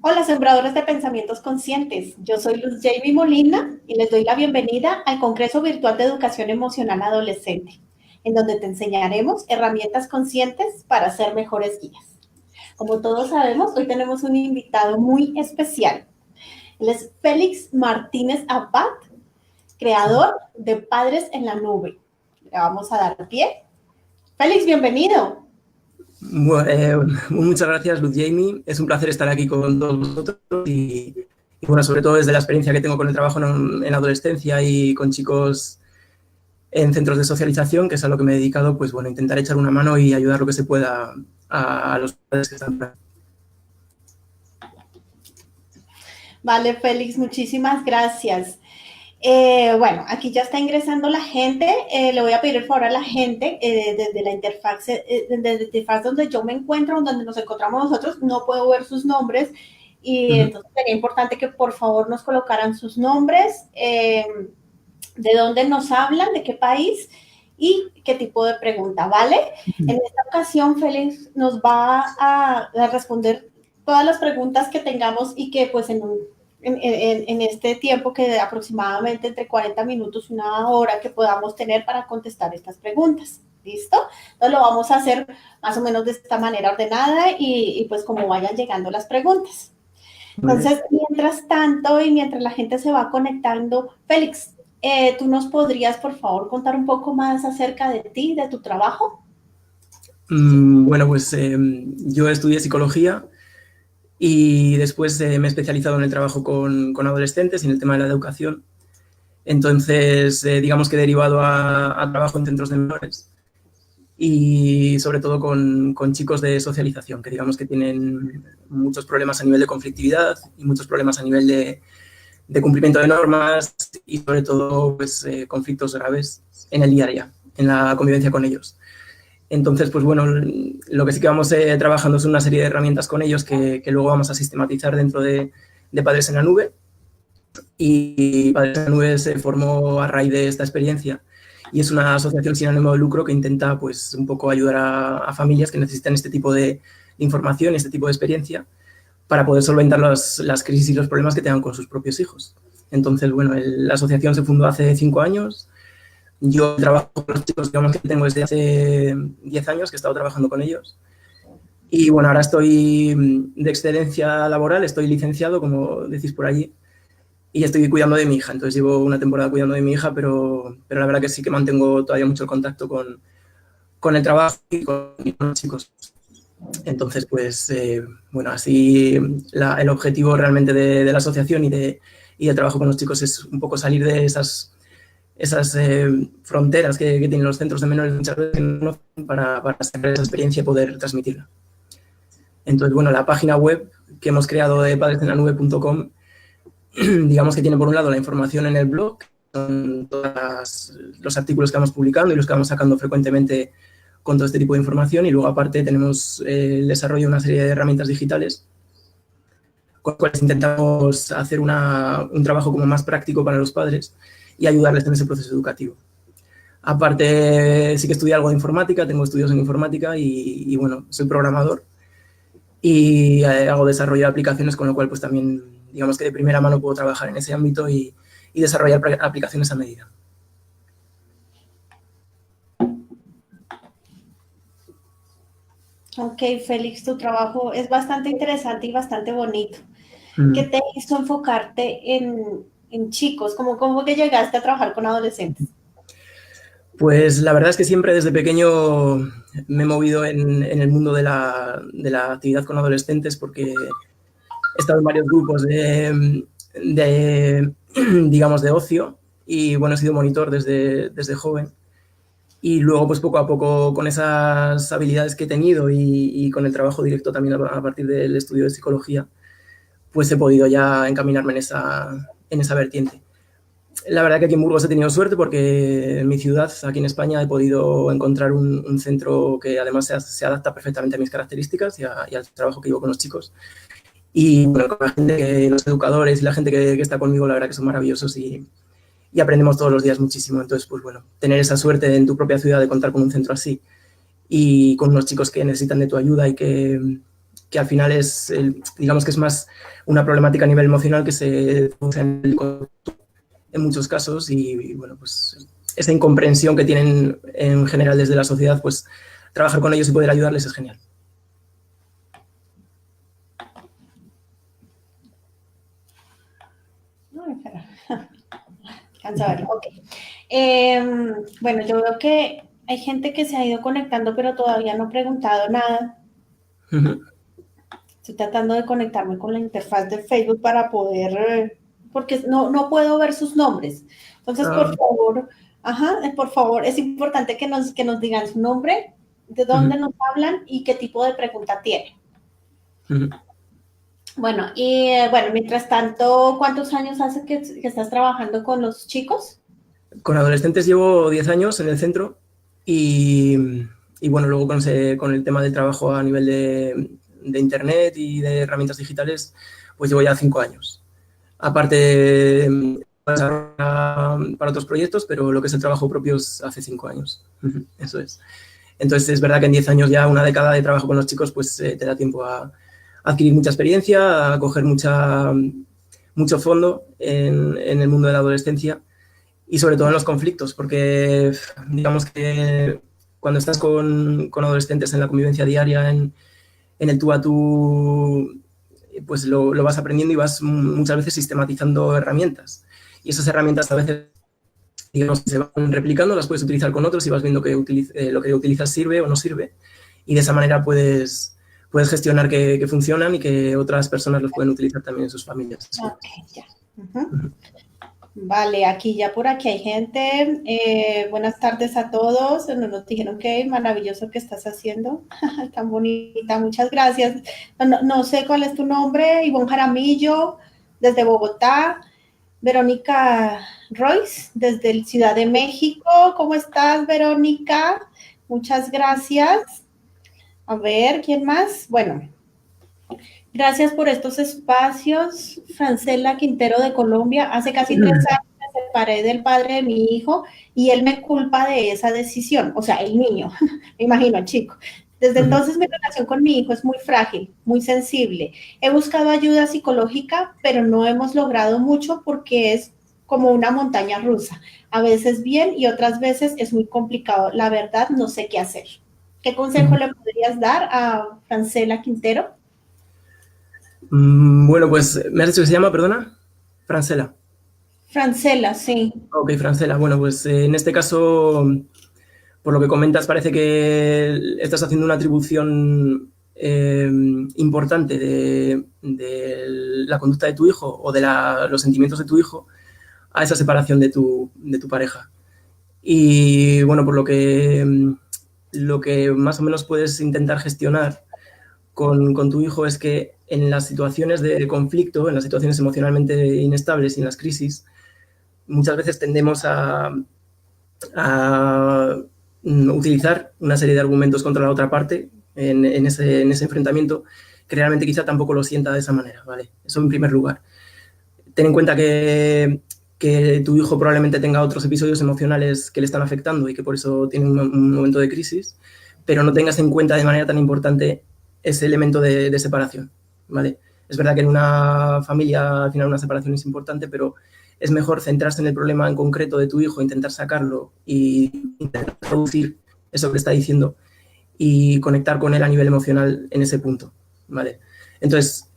Hola, sembradores de pensamientos conscientes. Yo soy Luz Jamie Molina y les doy la bienvenida al Congreso Virtual de Educación Emocional Adolescente, en donde te enseñaremos herramientas conscientes para ser mejores guías. Como todos sabemos, hoy tenemos un invitado muy especial. Él es Félix Martínez Abad, creador de Padres en la Nube. Le vamos a dar pie. Félix, bienvenido. Muchas gracias, Luz Jamie. Es un placer estar aquí con todos vosotros y bueno, sobre todo desde la experiencia que tengo con el trabajo en adolescencia y con chicos en centros de socialización, que es a lo que me he dedicado, pues bueno, intentar echar una mano y ayudar lo que se pueda a los padres que están por ahí. Vale, Félix, muchísimas gracias. Bueno, aquí ya está ingresando la gente. Le voy a pedir el favor a la gente desde la interfaz donde yo me encuentro, donde nos encontramos nosotros. No puedo ver sus nombres y entonces sería importante que por favor nos colocaran sus nombres, de dónde nos hablan, de qué país y qué tipo de pregunta, ¿vale? En esta ocasión, Félix nos va a responder todas las preguntas que tengamos y que pues en este tiempo que aproximadamente entre 40 minutos, una hora que podamos tener para contestar estas preguntas. ¿Listo? Entonces lo vamos a hacer más o menos de esta manera ordenada y pues como vayan llegando las preguntas. Entonces, mientras tanto y mientras la gente se va conectando, Félix, ¿tú nos podrías, por favor, contar un poco más acerca de ti, de tu trabajo? Bueno, pues yo estudié psicología y después me he especializado en el trabajo con adolescentes y en el tema de la educación. Entonces, digamos que he derivado a trabajo en centros de menores y sobre todo con chicos de socialización, que digamos que tienen muchos problemas a nivel de conflictividad y muchos problemas a nivel de cumplimiento de normas y sobre todo pues, conflictos graves en el día a día, en la convivencia con ellos. Entonces, pues bueno, lo que sí que vamos trabajando es una serie de herramientas con ellos que luego vamos a sistematizar dentro de Padres en la Nube. Y Padres en la Nube se formó a raíz de esta experiencia y es una asociación sin ánimo de lucro que intenta pues un poco ayudar a familias que necesitan este tipo de información, este tipo de experiencia para poder solventar las crisis y los problemas que tengan con sus propios hijos. Entonces, bueno, la asociación se fundó hace 5 años. Yo trabajo con los chicos, digamos que tengo desde hace 10 años que he estado trabajando con ellos. Y bueno, ahora estoy de excedencia laboral, estoy licenciado, como decís por allí, y estoy cuidando de mi hija. Entonces llevo una temporada cuidando de mi hija, pero la verdad que sí que mantengo todavía mucho el contacto con el trabajo y con los chicos. Entonces, pues, bueno, así el objetivo realmente de la asociación y del trabajo con los chicos es un poco salir de esas fronteras que tienen los centros de menores muchas veces para saber esa experiencia y poder transmitirla. Entonces, bueno, la página web que hemos creado de padresenlanube.com, digamos que tiene por un lado la información en el blog, son todos los artículos que vamos publicando y los que vamos sacando frecuentemente con todo este tipo de información, y luego aparte tenemos el desarrollo de una serie de herramientas digitales con las cuales intentamos hacer un trabajo como más práctico para los padres y ayudarles en ese proceso educativo. Aparte, sí que estudié algo de informática, tengo estudios en informática y bueno, soy programador y hago desarrollo de aplicaciones, con lo cual pues también digamos que de primera mano puedo trabajar en ese ámbito y desarrollar aplicaciones a medida. Ok, Félix, tu trabajo es bastante interesante y bastante bonito. ¿Qué te hizo enfocarte en chicos? ¿Cómo que llegaste a trabajar con adolescentes? Pues la verdad es que siempre desde pequeño me he movido en el mundo de la actividad con adolescentes, porque he estado en varios grupos digamos, de ocio y bueno, he sido monitor desde joven. Y luego, pues poco a poco, con esas habilidades que he tenido y con el trabajo directo también a partir del estudio de psicología, pues he podido ya encaminarme en esa vertiente. La verdad que aquí en Burgos he tenido suerte porque en mi ciudad, aquí en España, he podido encontrar un centro que además se adapta perfectamente a mis características y al trabajo que llevo con los chicos. Y bueno, con la gente, los educadores y la gente que está conmigo, la verdad que son maravillosos y aprendemos todos los días muchísimo. Entonces, pues bueno, tener esa suerte en tu propia ciudad de contar con un centro así y con unos chicos que necesitan de tu ayuda y que que al final es, digamos que es más una problemática a nivel emocional que se produce en muchos casos y, bueno, pues esa incomprensión que tienen en general desde la sociedad, pues trabajar con ellos y poder ayudarles es genial. Alcanza a verlo, ok. Bueno, yo veo que hay gente que se ha ido conectando, pero todavía no ha preguntado nada. Estoy tratando de conectarme con la interfaz de Facebook para poder, porque no puedo ver sus nombres. Entonces, por favor, es importante que nos digan su nombre, de dónde nos hablan y qué tipo de pregunta tienen. Bueno, mientras tanto, ¿cuántos años hace que estás trabajando con los chicos? Con adolescentes llevo 10 años en el centro y bueno, luego con el tema del trabajo a nivel de internet y de herramientas digitales, pues llevo ya 5 años. Aparte, para otros proyectos, pero lo que es el trabajo propio es hace 5 años. Eso es. Entonces, es verdad que en 10 años ya, una década de trabajo con los chicos, pues te da tiempo a adquirir mucha experiencia, a coger mucho fondo en el mundo de la adolescencia y sobre todo en los conflictos, porque digamos que cuando estás con adolescentes en la convivencia diaria, en el tú a tú, pues lo vas aprendiendo y vas muchas veces sistematizando herramientas. Y esas herramientas a veces, digamos, se van replicando, las puedes utilizar con otros y vas viendo que lo que utilizas sirve o no sirve. Y de esa manera puedes gestionar que funcionan y que otras personas los pueden utilizar también en sus familias. Ok, ya. Vale, por aquí hay gente. Buenas tardes a todos. Nos dijeron que maravilloso que estás haciendo. Tan bonita, muchas gracias. No sé cuál es tu nombre. Ivonne Jaramillo, desde Bogotá. Verónica Royce, desde Ciudad de México. ¿Cómo estás, Verónica? Muchas gracias. A ver, ¿quién más? Bueno, gracias por estos espacios. Francela Quintero de Colombia. Hace casi 3 años me separé del padre de mi hijo y él me culpa de esa decisión. O sea, el niño, me imagino, el chico. Desde entonces mi relación con mi hijo es muy frágil, muy sensible. He buscado ayuda psicológica, pero no hemos logrado mucho porque es como una montaña rusa. A veces bien y otras veces es muy complicado. La verdad, no sé qué hacer. ¿Qué consejo le podrías dar a Francela Quintero? Bueno, pues, ¿me has dicho que se llama, perdona? Francela. Francela, sí. Ok, Francela. Bueno, pues en este caso, por lo que comentas, parece que estás haciendo una atribución importante de la conducta de tu hijo o de los sentimientos de tu hijo a esa separación de tu pareja. Y bueno, por lo que más o menos puedes intentar gestionar con tu hijo es que en las situaciones de conflicto, en las situaciones emocionalmente inestables y en las crisis, muchas veces tendemos a utilizar una serie de argumentos contra la otra parte en ese enfrentamiento que realmente quizá tampoco lo sienta de esa manera, ¿vale? Eso en primer lugar. Ten en cuenta que tu hijo probablemente tenga otros episodios emocionales que le están afectando y que por eso tiene un momento de crisis, pero no tengas en cuenta de manera tan importante ese elemento de separación, ¿vale? Es verdad que en una familia al final una separación es importante, pero es mejor centrarse en el problema en concreto de tu hijo, intentar sacarlo y intentar traducir eso que está diciendo y conectar con él a nivel emocional en ese punto, ¿vale? Entonces,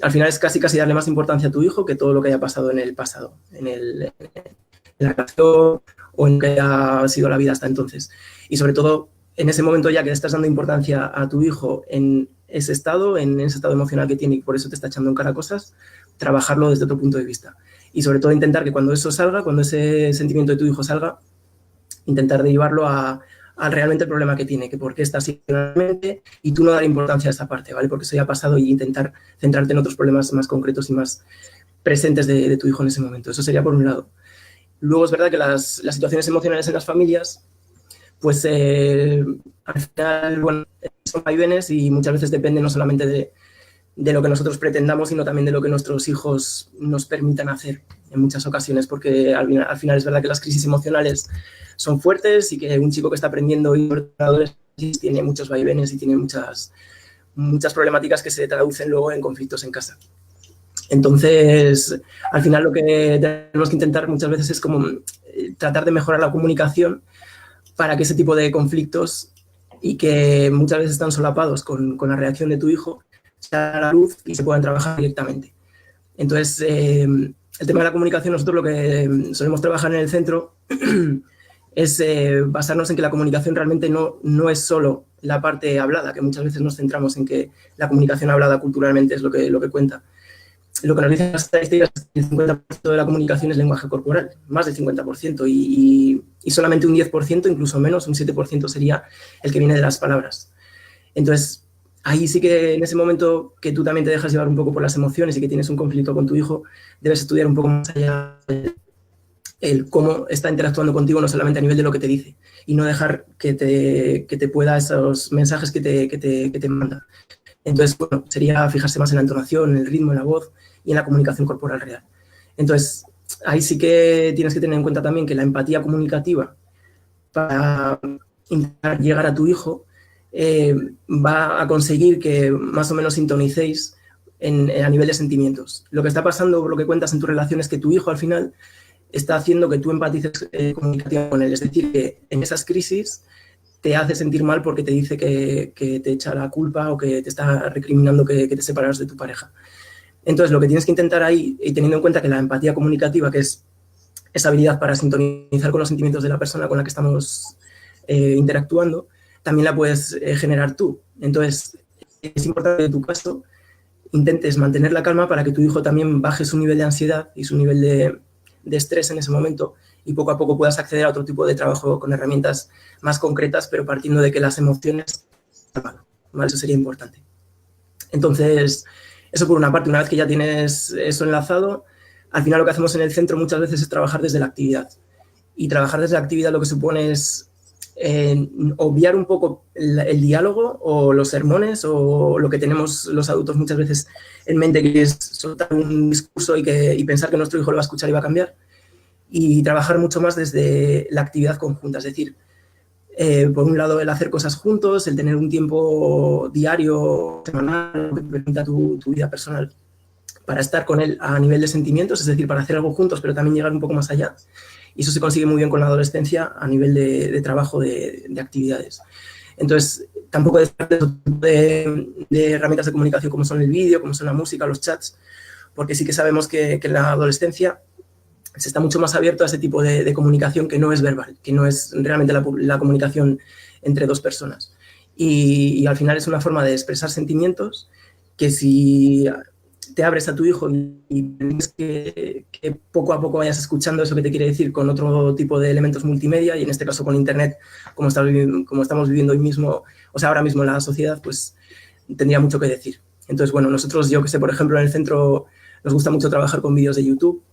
al final es casi darle más importancia a tu hijo que todo lo que haya pasado en el pasado, en la relación o en lo que haya sido la vida hasta entonces. Y sobre todo, en ese momento ya que le estás dando importancia a tu hijo en ese estado emocional que tiene y por eso te está echando en cara cosas, trabajarlo desde otro punto de vista. Y sobre todo intentar que cuando eso salga, cuando ese sentimiento de tu hijo salga, intentar derivarlo a realmente el problema que tiene, que por qué está así realmente, y tú no dar importancia a esa parte, ¿vale? Porque eso ya ha pasado y intentar centrarte en otros problemas más concretos y más presentes de tu hijo en ese momento. Eso sería por un lado. Luego es verdad que las situaciones emocionales en las familias, pues al final, bueno, son vaivenes y muchas veces dependen no solamente de lo que nosotros pretendamos, sino también de lo que nuestros hijos nos permitan hacer en muchas ocasiones, porque al final es verdad que las crisis emocionales son fuertes y que un chico que está aprendiendo y tiene muchos vaivenes y tiene muchas muchas problemáticas que se traducen luego en conflictos en casa. Entonces, al final lo que tenemos que intentar muchas veces es como tratar de mejorar la comunicación para que ese tipo de conflictos, y que muchas veces están solapados con la reacción de tu hijo, salgan a la luz y se puedan trabajar directamente. Entonces, el tema de la comunicación, nosotros lo que solemos trabajar en el centro es basarnos en que la comunicación realmente no es solo la parte hablada, que muchas veces nos centramos en que la comunicación hablada culturalmente es lo que cuenta. Lo que nos dicen las estadísticas es que el 50% de la comunicación es lenguaje corporal, más del 50%, y solamente un 10%, incluso menos, un 7% sería el que viene de las palabras. Entonces, ahí sí que en ese momento que tú también te dejas llevar un poco por las emociones y que tienes un conflicto con tu hijo, debes estudiar un poco más allá el cómo está interactuando contigo, no solamente a nivel de lo que te dice, y no dejar que te pueda esos mensajes que te manda. Entonces, bueno, sería fijarse más en la entonación, en el ritmo, en la voz y en la comunicación corporal real. Entonces, ahí sí que tienes que tener en cuenta también que la empatía comunicativa para intentar llegar a tu hijo va a conseguir que más o menos sintonicéis a nivel de sentimientos. Lo que está pasando, lo que cuentas en tu relación, es que tu hijo al final está haciendo que tú empatices comunicativamente con él. Es decir, que en esas crisis te hace sentir mal porque te dice que te echa la culpa o que te está recriminando que te separas de tu pareja. Entonces, lo que tienes que intentar ahí, y teniendo en cuenta que la empatía comunicativa, que es esa habilidad para sintonizar con los sentimientos de la persona con la que estamos interactuando, también la puedes generar tú. Entonces, es importante que en tu caso intentes mantener la calma para que tu hijo también baje su nivel de ansiedad y su nivel de estrés en ese momento, y poco a poco puedas acceder a otro tipo de trabajo con herramientas más concretas, pero partiendo de que las emociones, ¿vale? Eso sería importante. Entonces, eso por una parte. Una vez que ya tienes eso enlazado, al final lo que hacemos en el centro muchas veces es trabajar desde la actividad. Y trabajar desde la actividad lo que supone es obviar un poco el diálogo o los sermones o lo que tenemos los adultos muchas veces en mente, que es soltar un discurso y pensar que nuestro hijo lo va a escuchar y va a cambiar, y trabajar mucho más desde la actividad conjunta. Es decir, por un lado, el hacer cosas juntos, el tener un tiempo diario, semanal, que te permita tu vida personal para estar con él a nivel de sentimientos, es decir, para hacer algo juntos, pero también llegar un poco más allá. Y eso se consigue muy bien con la adolescencia a nivel de trabajo de actividades. Entonces, tampoco de herramientas de comunicación como son el vídeo, como son la música, los chats, porque sí que sabemos que en la adolescencia se está mucho más abierto a ese tipo de comunicación que no es verbal, que no es realmente la comunicación entre dos personas. Y al final es una forma de expresar sentimientos que, si te abres a tu hijo y permites que poco a poco vayas escuchando eso que te quiere decir con otro tipo de elementos multimedia, y en este caso con Internet, como estamos viviendo hoy mismo, o sea, ahora mismo en la sociedad, pues tendría mucho que decir. Entonces, bueno, nosotros, yo que sé, por ejemplo, en el centro nos gusta mucho trabajar con vídeos de YouTube,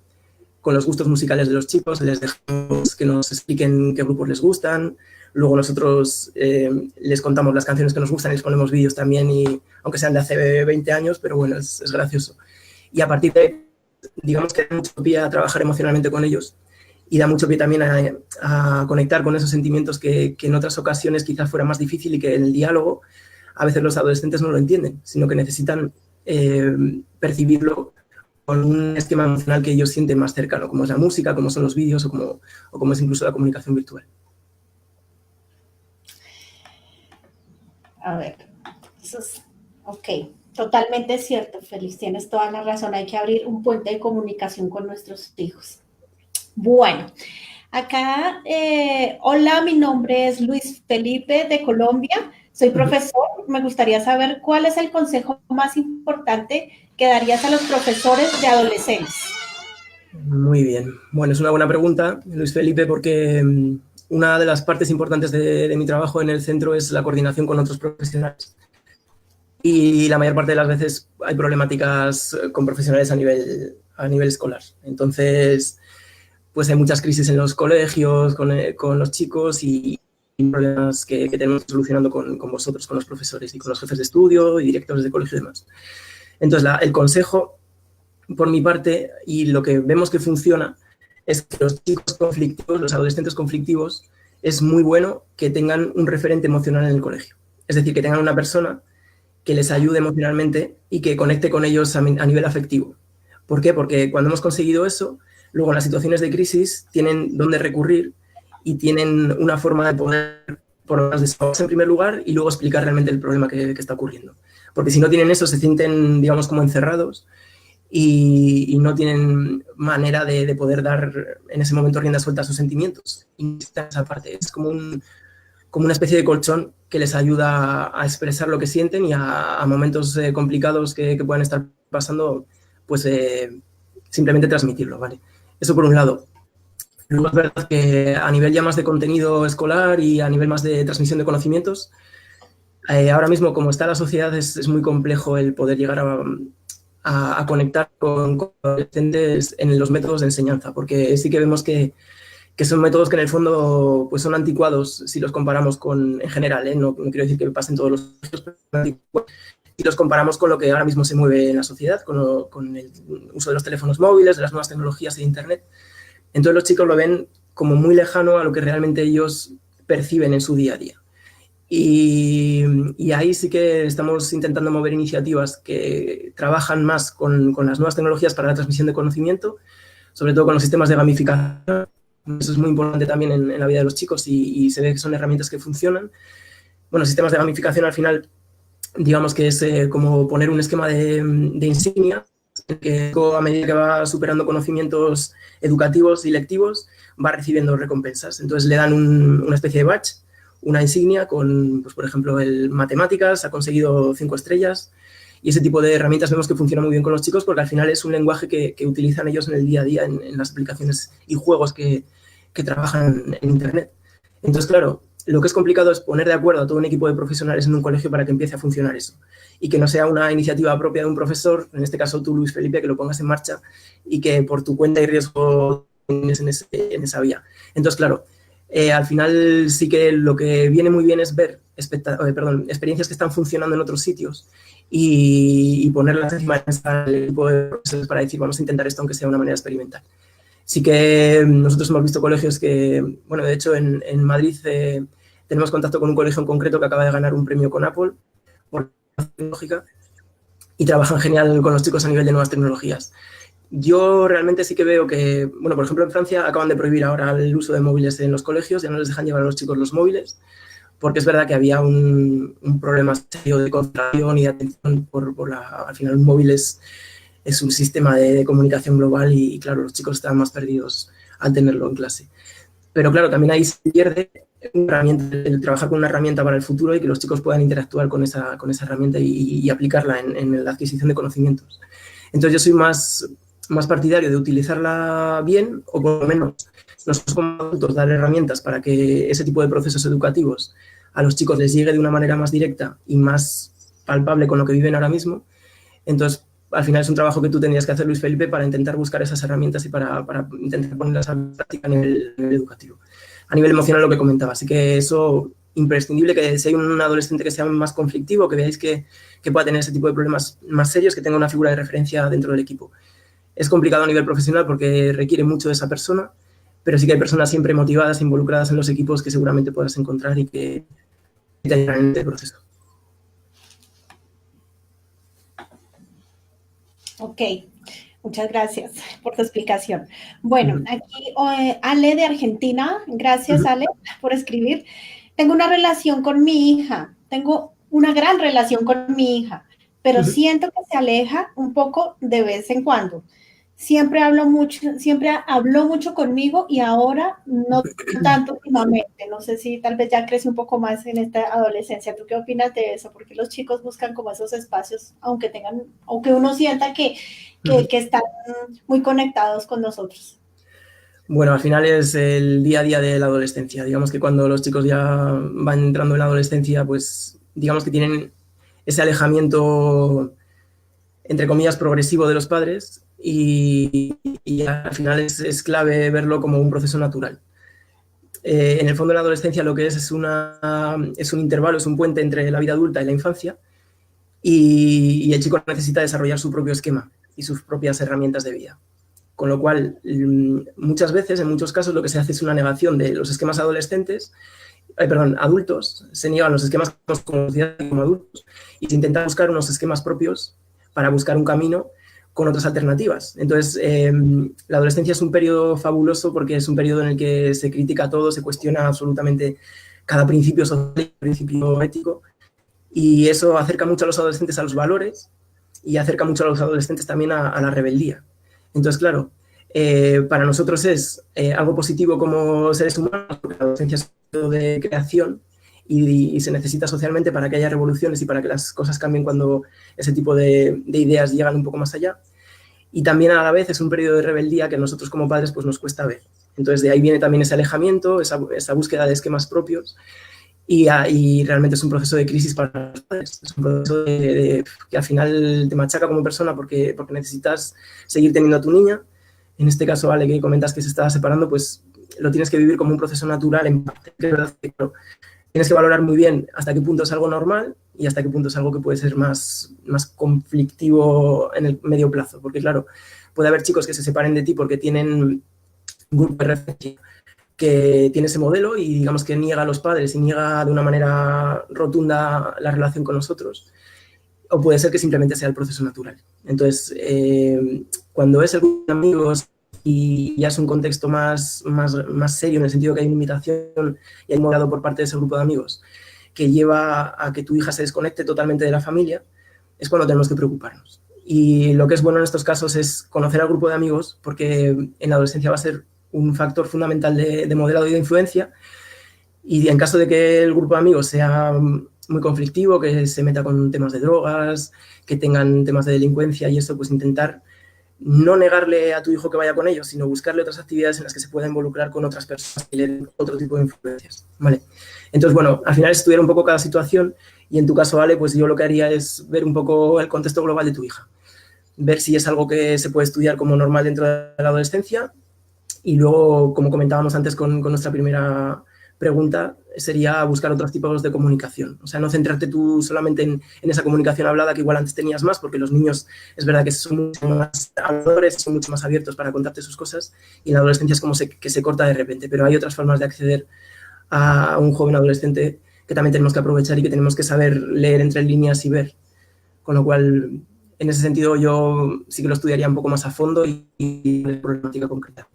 con los gustos musicales de los chicos, les dejamos que nos expliquen qué grupos les gustan. Luego nosotros les contamos las canciones que nos gustan y les ponemos vídeos también, y aunque sean de hace 20 años, pero bueno, es gracioso. Y a partir de ahí, digamos que da mucho pie a trabajar emocionalmente con ellos, y da mucho pie también a conectar con esos sentimientos que en otras ocasiones quizás fuera más difícil, y que en el diálogo a veces los adolescentes no lo entienden, sino que necesitan percibirlo con un esquema emocional que ellos sienten más cercano, como es la música, como son los vídeos o como es incluso la comunicación virtual. A ver, eso es, ok, totalmente cierto, Félix, tienes toda la razón, hay que abrir un puente de comunicación con nuestros hijos. Bueno, acá, hola, mi nombre es Luis Felipe de Colombia, soy profesor, me gustaría saber cuál es el consejo más importante que darías a los profesores de adolescentes. Muy bien, bueno, es una buena pregunta, Luis Felipe, porque una de las partes importantes de mi trabajo en el centro es la coordinación con otros profesionales. Y la mayor parte de las veces hay problemáticas con profesionales a nivel escolar. Entonces, pues hay muchas crisis en los colegios, con los chicos, y problemas que tenemos solucionando con vosotros, con los profesores y con los jefes de estudio y directores de colegio y demás. Entonces, el consejo, por mi parte, y lo que vemos que funciona, es que los chicos conflictivos, los adolescentes conflictivos, es muy bueno que tengan un referente emocional en el colegio. Es decir, que tengan una persona que les ayude emocionalmente y que conecte con ellos a nivel afectivo. ¿Por qué? Porque cuando hemos conseguido eso, luego en las situaciones de crisis tienen dónde recurrir y tienen una forma de poder por lo menos desahogarse en primer lugar y luego explicar realmente el problema que está ocurriendo. Porque si no tienen eso, se sienten, digamos, como encerrados y no tienen manera de poder dar en ese momento rienda suelta a sus sentimientos. Y esa parte es como una especie de colchón que les ayuda a expresar lo que sienten y a momentos complicados que puedan estar pasando, pues simplemente transmitirlo, ¿vale? Eso por un lado. Luego es verdad que a nivel ya más de contenido escolar y a nivel más de transmisión de conocimientos, ahora mismo como está la sociedad es muy complejo el poder llegar a conectar con adolescentes en los métodos de enseñanza, porque sí que vemos que son métodos que en el fondo pues son anticuados si los comparamos con, en general, no quiero decir que pasen todos los pero si los comparamos con lo que ahora mismo se mueve en la sociedad, con el uso de los teléfonos móviles, de las nuevas tecnologías y de Internet. Entonces los chicos lo ven como muy lejano a lo que realmente ellos perciben en su día a día. Y ahí sí que estamos intentando mover iniciativas que trabajan más con las nuevas tecnologías para la transmisión de conocimiento, sobre todo con los sistemas de gamificación. Eso es muy importante también en la vida de los chicos y se ve que son herramientas que funcionan. Bueno, sistemas de gamificación al final, digamos que es como poner un esquema de insignia que a medida que va superando conocimientos educativos y lectivos va recibiendo recompensas. Entonces le dan una especie de badge, una insignia con, pues, por ejemplo, el matemáticas, ha conseguido 5 estrellas y ese tipo de herramientas vemos que funciona muy bien con los chicos porque al final es un lenguaje que utilizan ellos en el día a día en las aplicaciones y juegos que trabajan en Internet. Entonces, claro, lo que es complicado es poner de acuerdo a todo un equipo de profesionales en un colegio para que empiece a funcionar eso y que no sea una iniciativa propia de un profesor, en este caso tú, Luis Felipe, que lo pongas en marcha y que por tu cuenta y riesgo tienes en esa vía. Entonces, claro, al final sí que lo que viene muy bien es ver experiencias que están funcionando en otros sitios y ponerlas encima del equipo de profesores para decir vamos a intentar esto aunque sea de una manera experimental. Sí que nosotros hemos visto colegios que, bueno, de hecho en Madrid tenemos contacto con un colegio en concreto que acaba de ganar un premio con Apple por tecnológica y trabajan genial con los chicos a nivel de nuevas tecnologías. Yo realmente sí que veo que, bueno, por ejemplo en Francia acaban de prohibir ahora el uso de móviles en los colegios, ya no les dejan llevar a los chicos los móviles, porque es verdad que había un problema serio de concentración y de atención al final un móvil es un sistema de comunicación global y claro, los chicos están más perdidos al tenerlo en clase. Pero claro, también ahí se pierde el trabajar con una herramienta para el futuro y que los chicos puedan interactuar con esa herramienta y aplicarla en la adquisición de conocimientos. Entonces yo soy más partidario de utilizarla bien o por lo menos nosotros como adultos dar herramientas para que ese tipo de procesos educativos a los chicos les llegue de una manera más directa y más palpable con lo que viven ahora mismo. Entonces, al final es un trabajo que tú tendrías que hacer, Luis Felipe, para intentar buscar esas herramientas y para intentar ponerlas en práctica a nivel educativo. A nivel emocional, lo que comentaba, así que eso imprescindible, que si hay un adolescente que sea más conflictivo, que veáis que pueda tener ese tipo de problemas más serios, que tenga una figura de referencia dentro del equipo. Es complicado a nivel profesional porque requiere mucho de esa persona, pero sí que hay personas siempre motivadas, involucradas en los equipos que seguramente puedas encontrar y que te ayudarán en este proceso. Ok, muchas gracias por tu explicación. Bueno, aquí Ale de Argentina, gracias Ale por escribir. Tengo una relación con mi hija, tengo una gran relación con mi hija, pero siento que se aleja un poco de vez en cuando. Siempre habló mucho conmigo y ahora no tanto últimamente. No sé si tal vez ya crece un poco más en esta adolescencia. ¿Tú qué opinas de eso? Porque los chicos buscan como esos espacios, aunque uno sienta que están muy conectados con nosotros. Bueno, al final es el día a día de la adolescencia. Digamos que cuando los chicos ya van entrando en la adolescencia, pues digamos que tienen ese alejamiento, entre comillas, progresivo de los padres y al final es clave verlo como un proceso natural. En el fondo, la adolescencia lo que es un intervalo, es un puente entre la vida adulta y la infancia y el chico necesita desarrollar su propio esquema y sus propias herramientas de vida. Con lo cual, muchas veces, en muchos casos, lo que se hace es una negación de los esquemas adolescentes adultos, se niegan los esquemas como adultos y se intenta buscar unos esquemas propios para buscar un camino con otras alternativas. Entonces, la adolescencia es un periodo fabuloso porque es un periodo en el que se critica todo, se cuestiona absolutamente cada principio social, principio ético, y eso acerca mucho a los adolescentes a los valores y acerca mucho a los adolescentes también a la rebeldía. Entonces, claro, para nosotros es algo positivo como seres humanos, porque la adolescencia es un periodo de creación y se necesita socialmente para que haya revoluciones y para que las cosas cambien cuando ese tipo de ideas llegan un poco más allá. Y también a la vez es un periodo de rebeldía que a nosotros como padres pues, nos cuesta ver. Entonces de ahí viene también ese alejamiento, esa búsqueda de esquemas propios y realmente es un proceso de crisis para los padres. Es un proceso que al final te machaca como persona porque necesitas seguir teniendo a tu niña. En este caso, Ale, que comentas que se estaba separando, pues lo tienes que vivir como un proceso natural en parte. Claro, tienes que valorar muy bien hasta qué punto es algo normal y hasta qué punto es algo que puede ser más conflictivo en el medio plazo. Porque, claro, puede haber chicos que se separen de ti porque tienen un grupo de referencia que tiene ese modelo y digamos que niega a los padres y niega de una manera rotunda la relación con nosotros. O puede ser que simplemente sea el proceso natural. Entonces, cuando es el grupo de amigos y ya es un contexto más serio, en el sentido que hay una invitación y hay un moderado por parte de ese grupo de amigos que lleva a que tu hija se desconecte totalmente de la familia, es cuando tenemos que preocuparnos. Y lo que es bueno en estos casos es conocer al grupo de amigos, porque en la adolescencia va a ser un factor fundamental de moderado y de influencia, y en caso de que el grupo de amigos sea muy conflictivo, que se meta con temas de drogas, que tengan temas de delincuencia y eso, pues intentar no negarle a tu hijo que vaya con ellos, sino buscarle otras actividades en las que se pueda involucrar con otras personas y le den otro tipo de influencias, ¿vale? Entonces, bueno, al final es estudiar un poco cada situación y en tu caso, Ale, pues yo lo que haría es ver un poco el contexto global de tu hija, ver si es algo que se puede estudiar como normal dentro de la adolescencia y luego, como comentábamos antes con nuestra primera pregunta, sería buscar otros tipos de comunicación. O sea, no centrarte tú solamente en esa comunicación hablada que igual antes tenías más, porque los niños es verdad que son mucho más habladores, son mucho más abiertos para contarte sus cosas y en la adolescencia es como que se corta de repente, pero hay otras formas de acceder a un joven adolescente que también tenemos que aprovechar y que tenemos que saber leer entre líneas y ver. Con lo cual, en ese sentido, yo sí que lo estudiaría un poco más a fondo y la problemática concreta.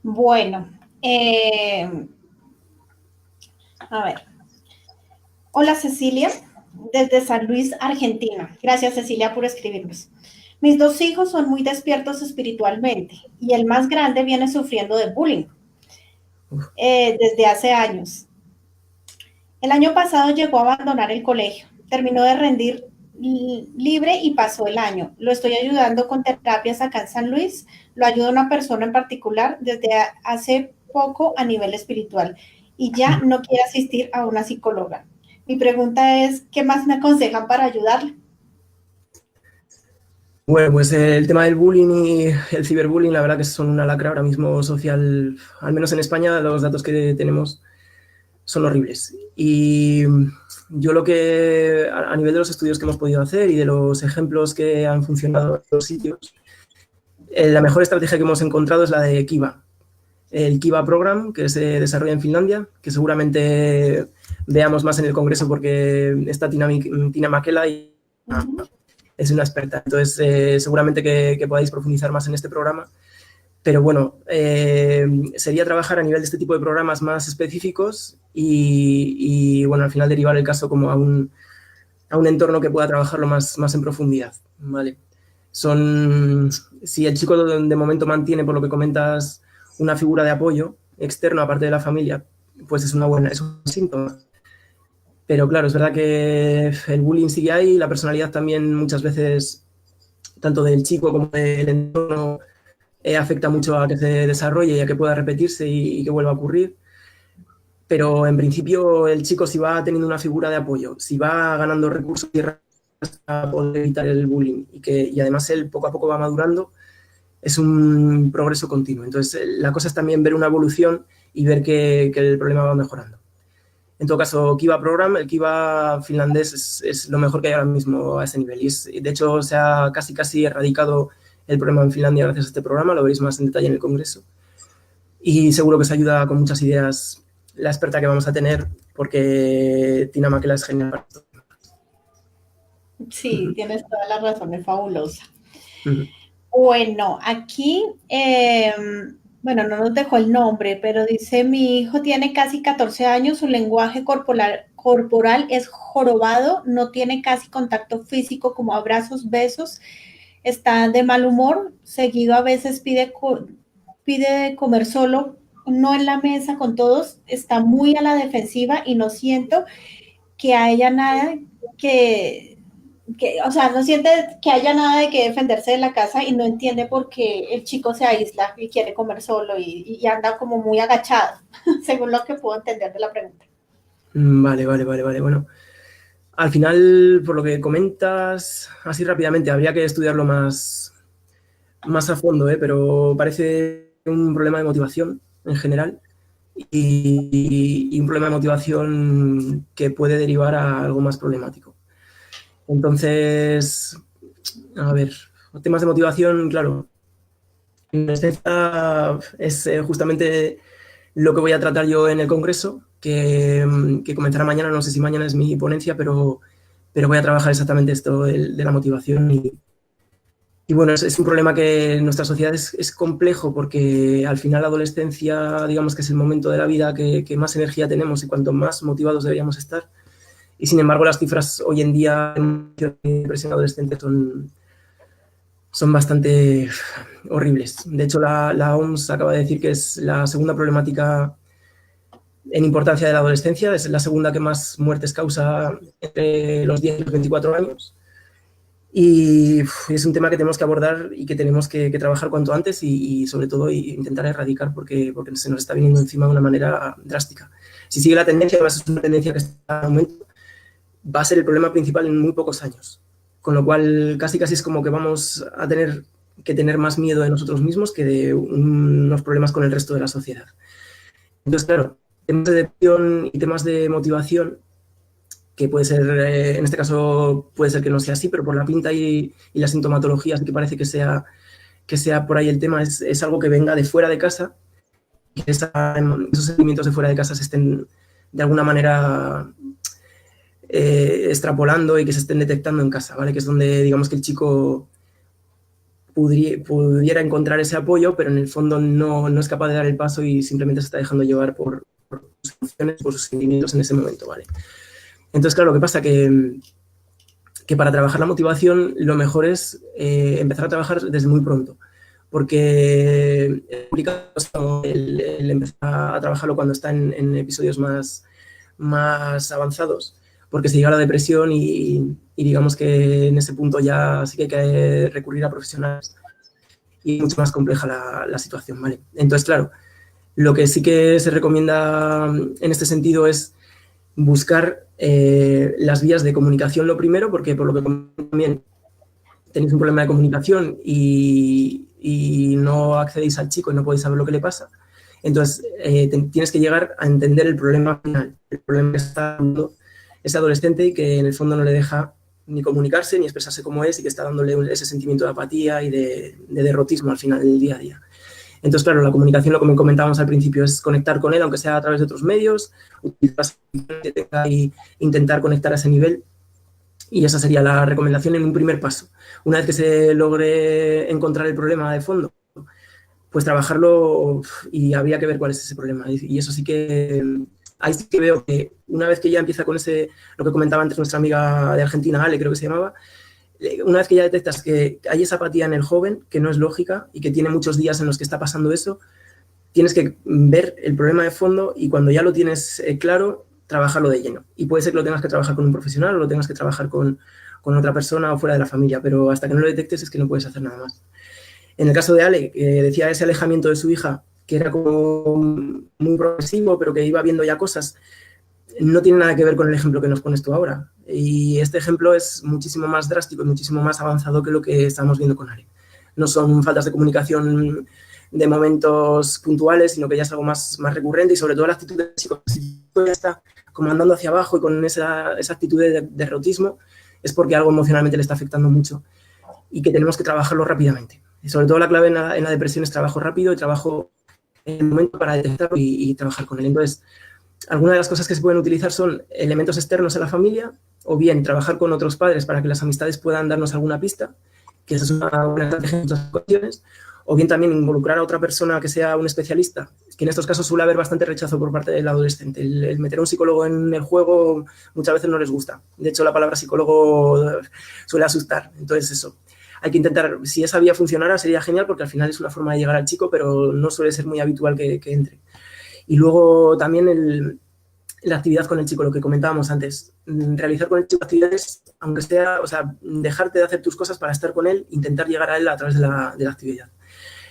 Bueno, a ver. Hola Cecilia, desde San Luis, Argentina. Gracias Cecilia por escribirnos. Mis dos hijos son muy despiertos espiritualmente y el más grande viene sufriendo de bullying desde hace años. El año pasado llegó a abandonar el colegio, terminó de rendir libre y pasó el año. Lo estoy ayudando con terapias acá en San Luis, lo ayuda una persona en particular desde hace poco a nivel espiritual y ya no quiere asistir a una psicóloga. Mi pregunta es, ¿qué más me aconsejan para ayudarle? Bueno, pues el tema del bullying y el ciberbullying, la verdad que son una lacra ahora mismo social, al menos en España, los datos que tenemos son horribles. Y yo lo que, a nivel de los estudios que hemos podido hacer y de los ejemplos que han funcionado en los sitios, la mejor estrategia que hemos encontrado es la de Kiva. El Kiva Program, que se desarrolla en Finlandia, que seguramente veamos más en el congreso porque está Tina Mäkelä y es una experta. Entonces, seguramente que podáis profundizar más en este programa. Pero bueno, sería trabajar a nivel de este tipo de programas más específicos y bueno, al final derivar el caso como a un entorno que pueda trabajarlo más en profundidad, ¿vale? Si el chico de momento mantiene, por lo que comentas, una figura de apoyo externo aparte de la familia, pues es un síntoma. Pero claro, es verdad que el bullying sigue ahí, la personalidad también muchas veces, tanto del chico como del entorno, afecta mucho a que se desarrolle y a que pueda repetirse y que vuelva a ocurrir. Pero en principio el chico, si va teniendo una figura de apoyo, si va ganando recursos y herramientas para poder evitar el bullying y además él poco a poco va madurando, es un progreso continuo. Entonces la cosa es también ver una evolución y ver que el problema va mejorando. En todo caso, Kiva Program, el Kiva finlandés es lo mejor que hay ahora mismo a ese nivel. Y de hecho se ha casi erradicado el problema en Finlandia gracias a este programa, lo veréis más en detalle en el congreso. y seguro que os ayuda con muchas ideas la experta que vamos a tener, porque Tina Maquela es genial para esto. Sí, tienes toda la razón, es fabulosa. Ujú. Bueno, aquí, bueno, no nos dejó el nombre, pero dice, mi hijo tiene casi 14 años, su lenguaje corporal es jorobado, no tiene casi contacto físico como abrazos, besos, está de mal humor, seguido a veces pide comer solo, no en la mesa con todos, está muy a la defensiva y no siento que haya nada o sea, no siente que haya nada de que defenderse de la casa y no entiende por qué el chico se aísla y quiere comer solo y anda como muy agachado, según lo que puedo entender de la pregunta. Vale. Bueno, al final, por lo que comentas, así rápidamente, habría que estudiarlo más a fondo, pero parece un problema de motivación en general y un problema de motivación que puede derivar a algo más problemático. Entonces, a ver, temas de motivación, claro, en esencia es justamente lo que voy a tratar yo en el congreso, que comenzará mañana, no sé si mañana es mi ponencia, pero voy a trabajar exactamente esto de la motivación y bueno, es un problema que en nuestra sociedad es complejo porque al final la adolescencia, digamos que es el momento de la vida que más energía tenemos y cuanto más motivados deberíamos estar. Y sin embargo, las cifras hoy en día de depresión adolescente son bastante horribles. De hecho, la OMS acaba de decir que es la segunda problemática en importancia de la adolescencia, es la segunda que más muertes causa entre los 10 y los 24 años. Y es un tema que tenemos que abordar y que tenemos que trabajar cuanto antes y sobre todo intentar erradicar porque se nos está viniendo encima de una manera drástica. Si sigue la tendencia, además es una tendencia que está en aumento, va a ser el problema principal en muy pocos años. Con lo cual casi es como que vamos a tener que tener más miedo de nosotros mismos que de unos problemas con el resto de la sociedad. Entonces, claro, temas de depresión y temas de motivación, que puede ser, en este caso puede ser que no sea así, pero por la pinta y la sintomatología sí que parece que sea por ahí el tema, es algo que venga de fuera de casa, que esos sentimientos de fuera de casa se estén de alguna manera extrapolando y que se estén detectando en casa, ¿vale? Que es donde digamos que el chico pudiera encontrar ese apoyo, pero en el fondo no es capaz de dar el paso y simplemente se está dejando llevar por sus emociones, por sus sentimientos en ese momento, ¿vale? Entonces, claro, ¿qué pasa? Que para trabajar la motivación lo mejor es empezar a trabajar desde muy pronto, porque es complicado el empezar a trabajarlo cuando está en episodios más avanzados, porque se llega a la depresión y digamos que en ese punto ya sí que hay que recurrir a profesionales y es mucho más compleja la situación, ¿vale? Entonces, claro, lo que sí que se recomienda en este sentido es buscar las vías de comunicación lo primero, porque por lo que también tenéis un problema de comunicación y no accedéis al chico y no podéis saber lo que le pasa. Entonces, tienes que llegar a entender el problema final, el problema que está dando ese adolescente y que en el fondo no le deja ni comunicarse ni expresarse como es y que está dándole ese sentimiento de apatía y de derrotismo al final del día a día. Entonces, claro, la comunicación, lo que comentábamos al principio, es conectar con él, aunque sea a través de otros medios, utilizar y intentar conectar a ese nivel. Y esa sería la recomendación en un primer paso. Una vez que se logre encontrar el problema de fondo, pues trabajarlo y habría que ver cuál es ese problema. Y eso sí que, ahí sí que veo que una vez que ya empieza con lo que comentaba antes nuestra amiga de Argentina, Ale, creo que se llamaba, una vez que ya detectas que hay esa apatía en el joven, que no es lógica y que tiene muchos días en los que está pasando eso, tienes que ver el problema de fondo y cuando ya lo tienes claro, trabajarlo de lleno. Y puede ser que lo tengas que trabajar con un profesional o lo tengas que trabajar con otra persona o fuera de la familia, pero hasta que no lo detectes es que no puedes hacer nada más. En el caso de Ale, que decía ese alejamiento de su hija, que era como muy progresivo, pero que iba viendo ya cosas, no tiene nada que ver con el ejemplo que nos pones tú ahora. Y este ejemplo es muchísimo más drástico y muchísimo más avanzado que lo que estamos viendo con Ale. No son faltas de comunicación de momentos puntuales, sino que ya es algo más recurrente y sobre todo la actitud del chico. Si ya está como andando hacia abajo y con esa actitud de derrotismo, es porque algo emocionalmente le está afectando mucho y que tenemos que trabajarlo rápidamente. Y sobre todo la clave en la depresión es trabajo rápido y trabajo en el momento para detectarlo y trabajar con él. Entonces, algunas de las cosas que se pueden utilizar son elementos externos a la familia, o bien trabajar con otros padres para que las amistades puedan darnos alguna pista, que esa es una buena estrategia en muchas ocasiones, o bien también involucrar a otra persona que sea un especialista, que en estos casos suele haber bastante rechazo por parte del adolescente. El meter a un psicólogo en el juego muchas veces no les gusta. De hecho, la palabra psicólogo suele asustar. Entonces, eso. Hay que intentar, si esa vía funcionara, sería genial, porque al final es una forma de llegar al chico, pero no suele ser muy habitual que entre. Y luego también la actividad con el chico, lo que comentábamos antes. Realizar con el chico actividades, aunque sea, o sea, dejarte de hacer tus cosas para estar con él, intentar llegar a él a través de la actividad.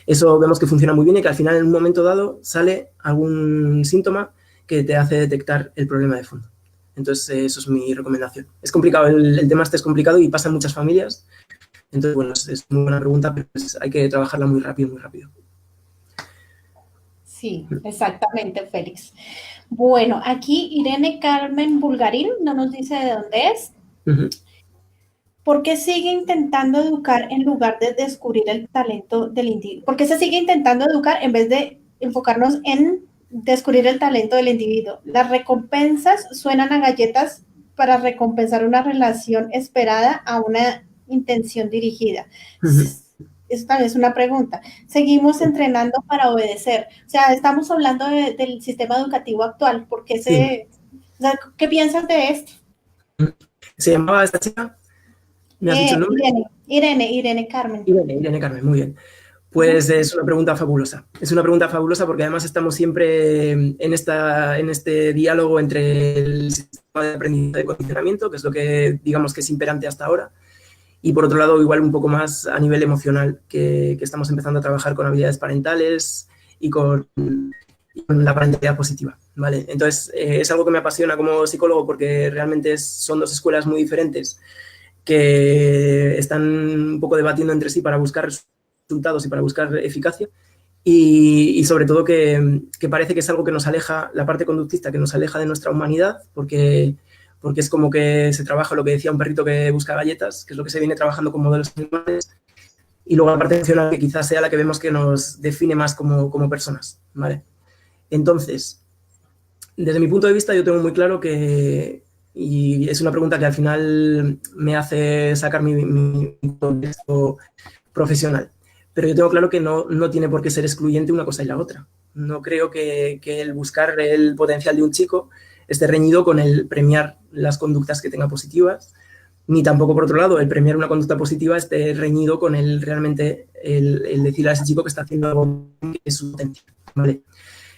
Eso vemos que funciona muy bien y que al final, en un momento dado, sale algún síntoma que te hace detectar el problema de fondo. Entonces, eso es mi recomendación. Es complicado, el tema este es complicado y pasa en muchas familias. Entonces, bueno, es muy buena pregunta, pero hay que trabajarla muy rápido, muy rápido. Sí, exactamente, Félix. Bueno, aquí Irene Carmen Bulgarín no nos dice de dónde es. Uh-huh. ¿Por qué sigue intentando educar en lugar de descubrir el talento del individuo? ¿Por qué se sigue intentando educar en vez de enfocarnos en descubrir el talento del individuo? Las recompensas suenan a galletas para recompensar una relación esperada a una intención dirigida. Uh-huh. Esta también es una pregunta. Seguimos entrenando para obedecer. O sea, estamos hablando del sistema educativo actual. ¿Por qué Sí. o sea, ¿qué piensas de esto? ¿Se llamaba esta chica? ¿Me has dicho el nombre? Irene Carmen. Irene Carmen, muy bien. Pues es una pregunta fabulosa. Es una pregunta fabulosa porque además estamos siempre en este diálogo entre el sistema de aprendizaje de condicionamiento, que es lo que digamos que es imperante hasta ahora, y por otro lado igual un poco más a nivel emocional, que estamos empezando a trabajar con habilidades parentales y con la parentalidad positiva, ¿vale? Entonces, es algo que me apasiona como psicólogo porque realmente son dos escuelas muy diferentes que están un poco debatiendo entre sí para buscar resultados y para buscar eficacia, y sobre todo que parece que es algo que nos aleja, la parte conductista, que nos aleja de nuestra humanidad, porque es como que se trabaja lo que decía un perrito que busca galletas, que es lo que se viene trabajando con modelos animales, y luego la parte emocional, que quizás sea la que vemos que nos define más como personas, ¿vale? Entonces, desde mi punto de vista, yo tengo muy claro que, y es una pregunta que al final me hace sacar mi contexto profesional, pero yo tengo claro que no tiene por qué ser excluyente una cosa y la otra. No creo que el buscar el potencial de un chico esté reñido con el premiar las conductas que tenga positivas, ni tampoco, por otro lado, el premiar una conducta positiva esté reñido con realmente el decirle a ese chico que está haciendo algo que es su potencial, ¿vale?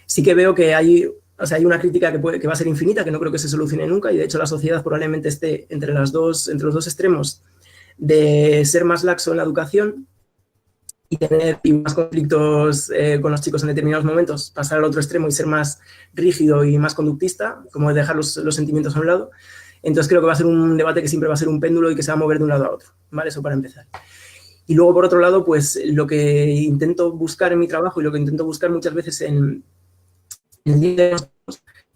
Sí que veo que hay una crítica que va a ser infinita, que no creo que se solucione nunca, y de hecho la sociedad probablemente esté entre los dos extremos de ser más laxo en la educación y tener más conflictos con los chicos en determinados momentos, pasar al otro extremo y ser más rígido y más conductista, como dejar los sentimientos a un lado. Entonces creo que va a ser un debate que siempre va a ser un péndulo y que se va a mover de un lado a otro, ¿vale? Eso para empezar. Y luego, por otro lado, pues lo que intento buscar en mi trabajo y lo que intento buscar muchas veces en el día de los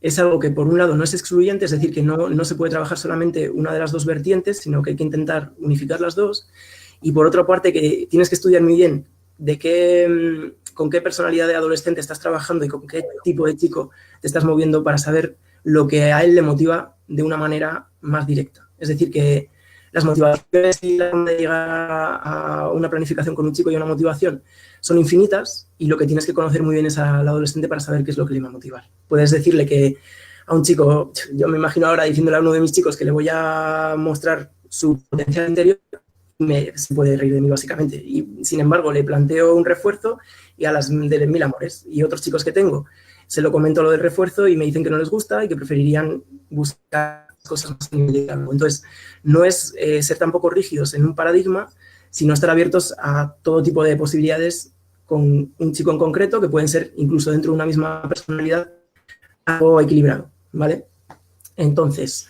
es algo que, por un lado, no es excluyente, es decir, que no se puede trabajar solamente una de las dos vertientes, sino que hay que intentar unificar las dos. Y por otra parte, que tienes que estudiar muy bien con qué personalidad de adolescente estás trabajando y con qué tipo de chico te estás moviendo para saber lo que a él le motiva de una manera más directa. Es decir, que las motivaciones y la forma de llegar a una planificación con un chico y una motivación son infinitas, y lo que tienes que conocer muy bien es al adolescente para saber qué es lo que le va a motivar. Puedes decirle que a un chico, yo me imagino ahora diciéndole a uno de mis chicos que le voy a mostrar su potencial interior, se puede reír de mí básicamente. Y sin embargo le planteo un refuerzo y a las de mil amores. Y otros chicos que tengo se lo comento lo del refuerzo y me dicen que no les gusta y que preferirían buscar cosas más a nivel de algo. Entonces, no es ser tampoco rígidos en un paradigma, sino estar abiertos a todo tipo de posibilidades con un chico en concreto, que pueden ser incluso dentro de una misma personalidad algo equilibrado, ¿vale? Entonces,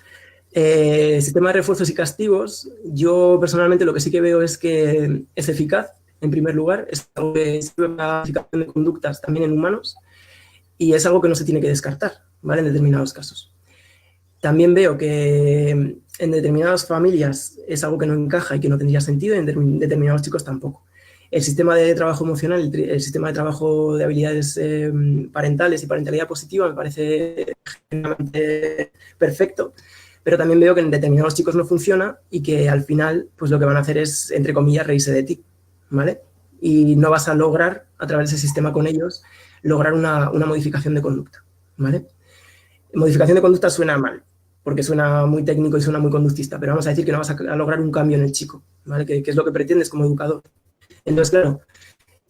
sistema de refuerzos y castigos, yo personalmente lo que sí que veo es que es eficaz, en primer lugar, es algo que sirve para la verificación de conductas también en humanos, y es algo que no se tiene que descartar, ¿vale? En determinados casos. También veo que en determinadas familias es algo que no encaja y que no tendría sentido, y en determinados chicos tampoco. El sistema de trabajo emocional, el sistema de trabajo de habilidades parentales y parentalidad positiva me parece genuinamente perfecto, pero también veo que en determinados chicos no funciona y que al final pues lo que van a hacer es, entre comillas, reírse de ti, ¿vale? Y no vas a lograr, a través de ese sistema con ellos, lograr una modificación de conducta, ¿vale? Modificación de conducta suena mal, porque suena muy técnico y suena muy conductista, pero vamos a decir que no vas a lograr un cambio en el chico, ¿vale? Que es lo que pretendes como educador. Entonces, claro,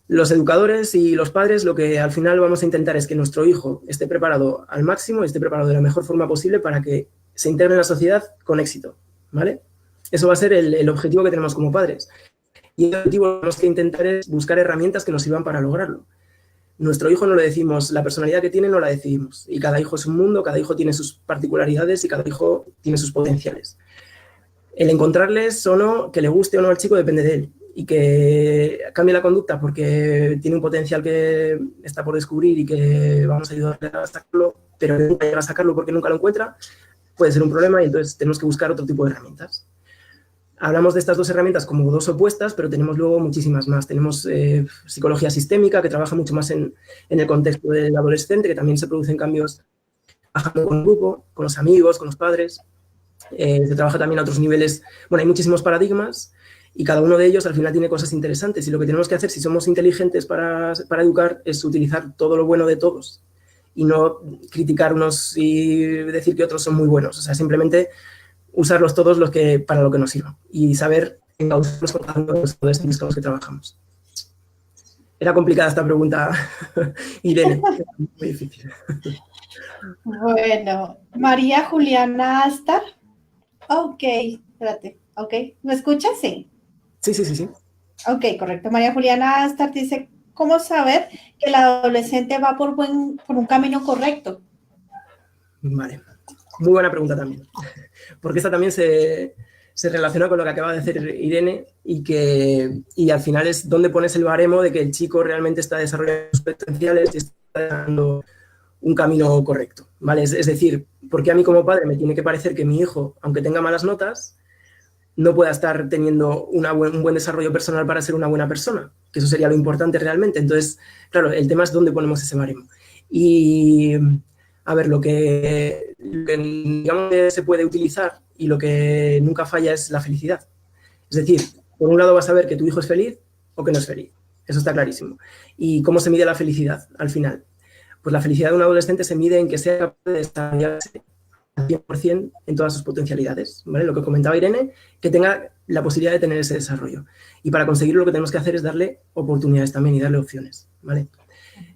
los educadores y los padres lo que al final vamos a intentar es que nuestro hijo esté preparado al máximo, esté preparado de la mejor forma posible para que se integre en la sociedad con éxito, ¿vale? Eso va a ser el objetivo que tenemos como padres. Y el objetivo que tenemos que intentar es buscar herramientas que nos sirvan para lograrlo. Nuestro hijo no le decimos, la personalidad que tiene no la decidimos. Y cada hijo es un mundo, cada hijo tiene sus particularidades y cada hijo tiene sus potenciales. El encontrarles o no, que le guste o no al chico, depende de él. Y que cambie la conducta porque tiene un potencial que está por descubrir y que vamos a ayudarle a sacarlo, pero nunca llega a sacarlo porque nunca lo encuentra, puede ser un problema y entonces tenemos que buscar otro tipo de herramientas. Hablamos de estas dos herramientas como dos opuestas, pero tenemos luego muchísimas más. Tenemos psicología sistémica, que trabaja mucho más en el contexto del adolescente, que también se producen cambios trabajando con el grupo, con los amigos, con los padres. Se trabaja también a otros niveles. Bueno, hay muchísimos paradigmas y cada uno de ellos al final tiene cosas interesantes. Y lo que tenemos que hacer, si somos inteligentes para educar, es utilizar todo lo bueno de todos y no criticar unos y decir que otros son muy buenos. O sea, simplemente usarlos todos para lo que nos sirvan y saber encauzarlos con cada uno de los adolescentes con los que trabajamos. Era complicada esta pregunta, Irene, muy difícil. Bueno, María Juliana Astar. Ok, espérate, ok. ¿Me escuchas? Sí. Sí. Ok, correcto. María Juliana Astar dice, ¿cómo saber que el adolescente va por un camino correcto? Vale, muy buena pregunta también, porque esta también se relaciona con lo que acaba de decir Irene y al final es donde pones el baremo de que el chico realmente está desarrollando sus potenciales y está dando un camino correcto, ¿vale? Es decir, porque a mí como padre me tiene que parecer que mi hijo, aunque tenga malas notas, no pueda estar teniendo un buen desarrollo personal para ser una buena persona, que eso sería lo importante realmente. Entonces, claro, el tema es dónde ponemos ese baremo. Y, a ver, lo que digamos que se puede utilizar y lo que nunca falla es la felicidad. Es decir, por un lado vas a ver que tu hijo es feliz o que no es feliz. Eso está clarísimo. ¿Y cómo se mide la felicidad al final? Pues la felicidad de un adolescente se mide en que sea capaz de desarrollarse al 100% en todas sus potencialidades, ¿vale? Lo que comentaba Irene, que tenga la posibilidad de tener ese desarrollo. Y para conseguirlo lo que tenemos que hacer es darle oportunidades también y darle opciones, ¿vale?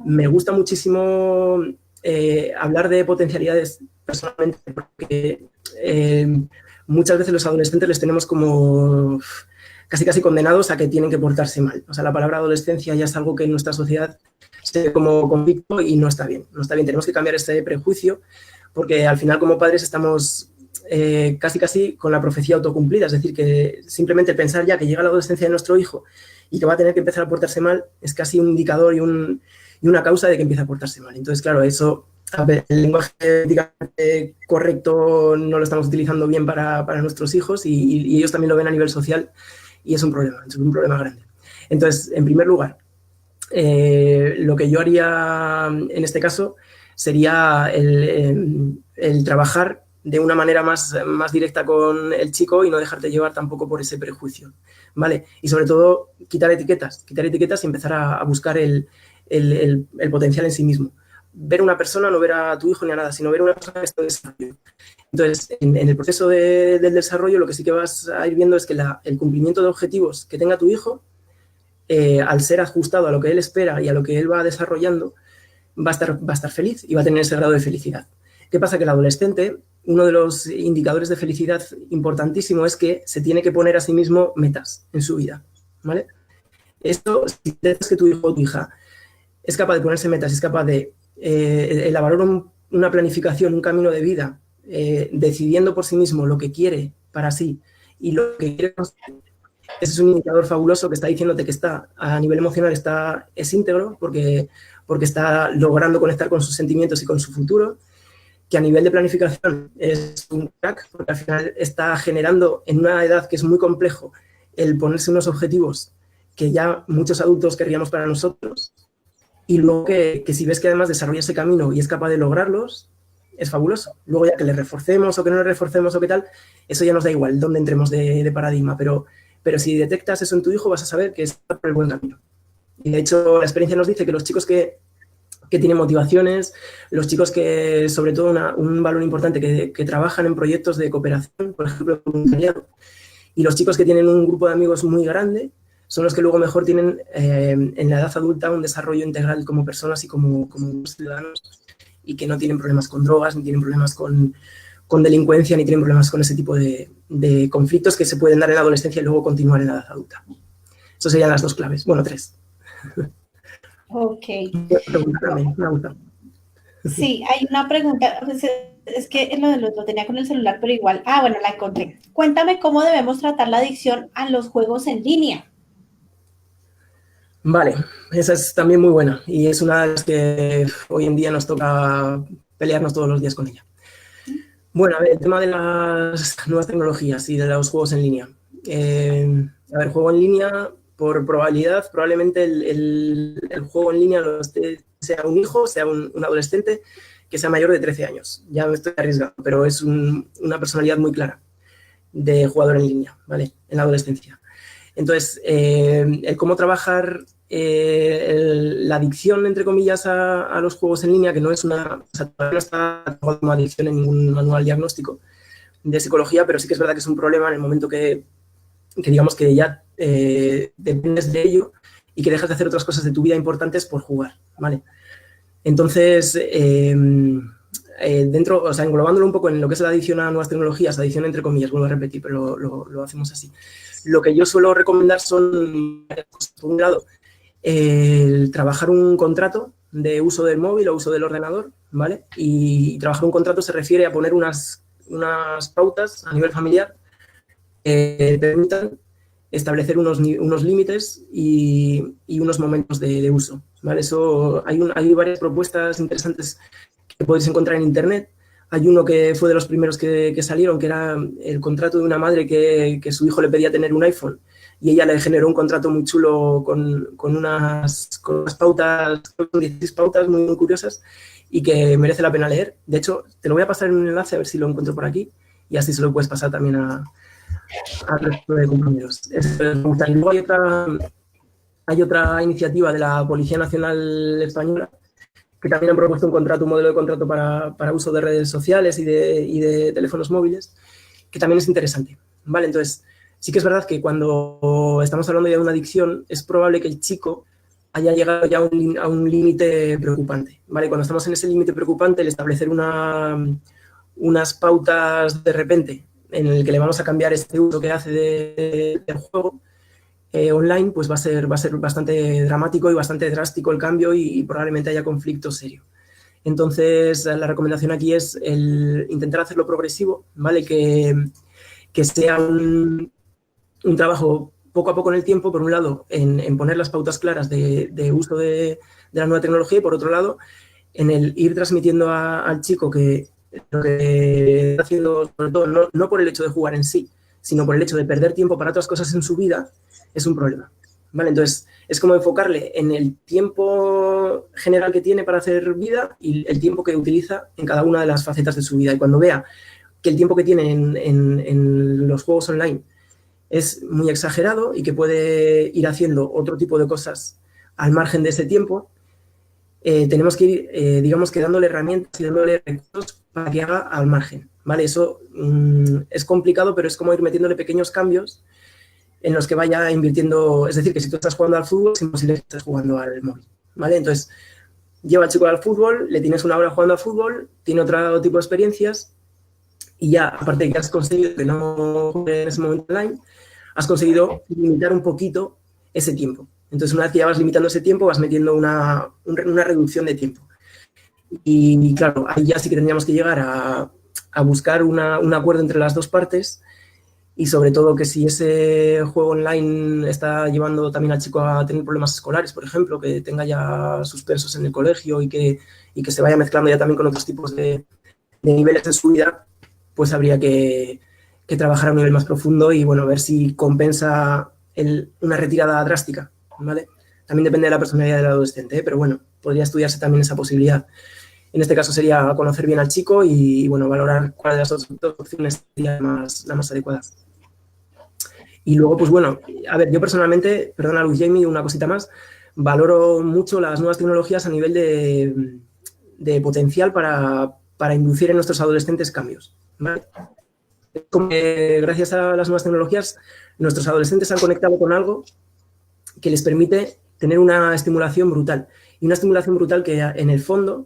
Me gusta muchísimo hablar de potencialidades personalmente porque muchas veces los adolescentes les tenemos como casi condenados a que tienen que portarse mal. O sea, la palabra adolescencia ya es algo que en nuestra sociedad se ve como conflicto y no está bien. No está bien, tenemos que cambiar ese prejuicio porque al final como padres estamos casi con la profecía autocumplida. Es decir, que simplemente pensar ya que llega la adolescencia de nuestro hijo y que va a tener que empezar a portarse mal es casi un indicador y una causa de que empiece a portarse mal. Entonces, claro, eso, a ver, el lenguaje correcto no lo estamos utilizando bien para nuestros hijos y ellos también lo ven a nivel social y es un problema grande. Entonces, en primer lugar, lo que yo haría en este caso sería el trabajar de una manera más directa con el chico y no dejarte llevar tampoco por ese prejuicio, ¿vale? Y sobre todo quitar etiquetas y empezar a buscar el potencial en sí mismo. Ver una persona, no ver a tu hijo ni a nada, sino ver una persona que está en desarrollo. Entonces, en el proceso del desarrollo, lo que sí que vas a ir viendo es que el cumplimiento de objetivos que tenga tu hijo, al ser ajustado a lo que él espera y a lo que él va desarrollando, va a estar feliz y va a tener ese grado de felicidad. ¿Qué pasa? Que el adolescente, uno de los indicadores de felicidad importantísimo es que se tiene que poner a sí mismo metas en su vida, ¿vale? Esto, si dices que tu hijo o tu hija es capaz de ponerse metas, es capaz de elaborar una planificación, un camino de vida, decidiendo por sí mismo lo que quiere para sí y lo que quiere conseguir, ese es un indicador fabuloso que está diciéndote que está a nivel emocional es íntegro porque está logrando conectar con sus sentimientos y con su futuro, que a nivel de planificación es un crack porque al final está generando en una edad que es muy complejo el ponerse unos objetivos que ya muchos adultos querríamos para nosotros, y luego que si ves que además desarrolla ese camino y es capaz de lograrlos, es fabuloso. Luego ya que le reforcemos o que no le reforcemos o qué tal, eso ya nos da igual dónde entremos de paradigma, pero si detectas eso en tu hijo vas a saber que está por el buen camino. Y de hecho la experiencia nos dice que los chicos que tienen motivaciones, los chicos que, sobre todo un valor importante, que trabajan en proyectos de cooperación, por ejemplo, voluntariado, y los chicos que tienen un grupo de amigos muy grande, son los que luego mejor tienen en la edad adulta un desarrollo integral como personas y como ciudadanos, y que no tienen problemas con drogas, ni tienen problemas con delincuencia, ni tienen problemas con ese tipo de conflictos que se pueden dar en la adolescencia y luego continuar en la edad adulta. Esas serían las 2 claves. Bueno, 3. Ok. Sí, hay una pregunta, pues es que lo tenía con el celular, pero igual. Bueno, la encontré. Cuéntame cómo debemos tratar la adicción a los juegos en línea. Vale, esa es también muy buena y es una de las que hoy en día nos toca pelearnos todos los días con ella. Bueno, a ver, el tema de las nuevas tecnologías y de los juegos en línea. A ver, juego en línea, por probabilidad, probablemente el juego en línea sea un hijo, sea un adolescente que sea mayor de 13 años. Ya me estoy arriesgando, pero es una personalidad muy clara de jugador en línea, ¿vale? En la adolescencia. Entonces, el cómo trabajar la adicción, entre comillas, a los juegos en línea, que no es no está como adicción en ningún manual diagnóstico de psicología, pero sí que es verdad que es un problema en el momento que digamos que ya dependes de ello y que dejas de hacer otras cosas de tu vida importantes por jugar, ¿vale? Entonces, dentro, o sea, englobándolo un poco en lo que es la adicción a nuevas tecnologías, adicción entre comillas, vuelvo a repetir, pero lo hacemos así. Lo que yo suelo recomendar son, por un lado, el trabajar un contrato de uso del móvil o uso del ordenador, ¿vale? Y trabajar un contrato se refiere a poner unas pautas a nivel familiar que permitan establecer unos límites y unos momentos de uso, ¿vale? Eso, hay varias propuestas interesantes que podéis encontrar en Internet. Hay uno que fue de los primeros que salieron, que era el contrato de una madre que su hijo le pedía tener un iPhone y ella le generó un contrato muy chulo con unas pautas, 16 pautas muy, muy curiosas y que merece la pena leer. De hecho, te lo voy a pasar en un enlace a ver si lo encuentro por aquí y así se lo puedes pasar también al resto de compañeros. Y luego hay otra iniciativa de la Policía Nacional Española que también han propuesto un modelo de contrato para uso de redes sociales y de teléfonos móviles, que también es interesante, ¿vale? Entonces, sí que es verdad que cuando estamos hablando ya de una adicción, es probable que el chico haya llegado ya a un límite preocupante, ¿vale? Cuando estamos en ese límite preocupante, el establecer unas pautas de repente en el que le vamos a cambiar este uso que hace del juego, online, pues va a ser bastante dramático y bastante drástico el cambio y probablemente haya conflicto serio. Entonces, la recomendación aquí es el intentar hacerlo progresivo, ¿vale? Que sea un trabajo poco a poco en el tiempo, por un lado, en poner las pautas claras de uso de la nueva tecnología y, por otro lado, en el ir transmitiendo al chico que lo que está haciendo, sobre todo, no por el hecho de jugar en sí, sino por el hecho de perder tiempo para otras cosas en su vida, es un problema, ¿vale? Entonces, es como enfocarle en el tiempo general que tiene para hacer vida y el tiempo que utiliza en cada una de las facetas de su vida. Y cuando vea que el tiempo que tiene en los juegos online es muy exagerado y que puede ir haciendo otro tipo de cosas al margen de ese tiempo, tenemos que ir, digamos que dándole herramientas y dándole recursos para que haga al margen, ¿vale? Eso es complicado, pero es como ir metiéndole pequeños cambios en los que vaya invirtiendo, es decir, que si tú estás jugando al fútbol, es imposible que estés jugando al móvil, ¿vale? Entonces, lleva al chico al fútbol, le tienes una hora jugando al fútbol, tiene otro tipo de experiencias y ya, aparte de que has conseguido que no juegue en ese momento online, has conseguido limitar un poquito ese tiempo. Entonces, una vez que ya vas limitando ese tiempo, vas metiendo una reducción de tiempo. Y claro, ahí ya sí que tendríamos que llegar a buscar un acuerdo entre las dos partes y sobre todo que si ese juego online está llevando también al chico a tener problemas escolares, por ejemplo, que tenga ya suspensos en el colegio y que se vaya mezclando ya también con otros tipos de niveles de su vida, pues habría que trabajar a un nivel más profundo y, bueno, ver si compensa una retirada drástica, ¿vale? También depende de la personalidad del adolescente, pero bueno, podría estudiarse también esa posibilidad. En este caso sería conocer bien al chico y, bueno, valorar cuál de las dos opciones sería la más adecuada. Y luego, pues bueno, a ver, yo personalmente, perdona Luis Jamie, una cosita más, valoro mucho las nuevas tecnologías a nivel de potencial para inducir en nuestros adolescentes cambios, ¿vale? Como que gracias a las nuevas tecnologías, nuestros adolescentes se han conectado con algo que les permite tener una estimulación brutal. Y una estimulación brutal que, en el fondo,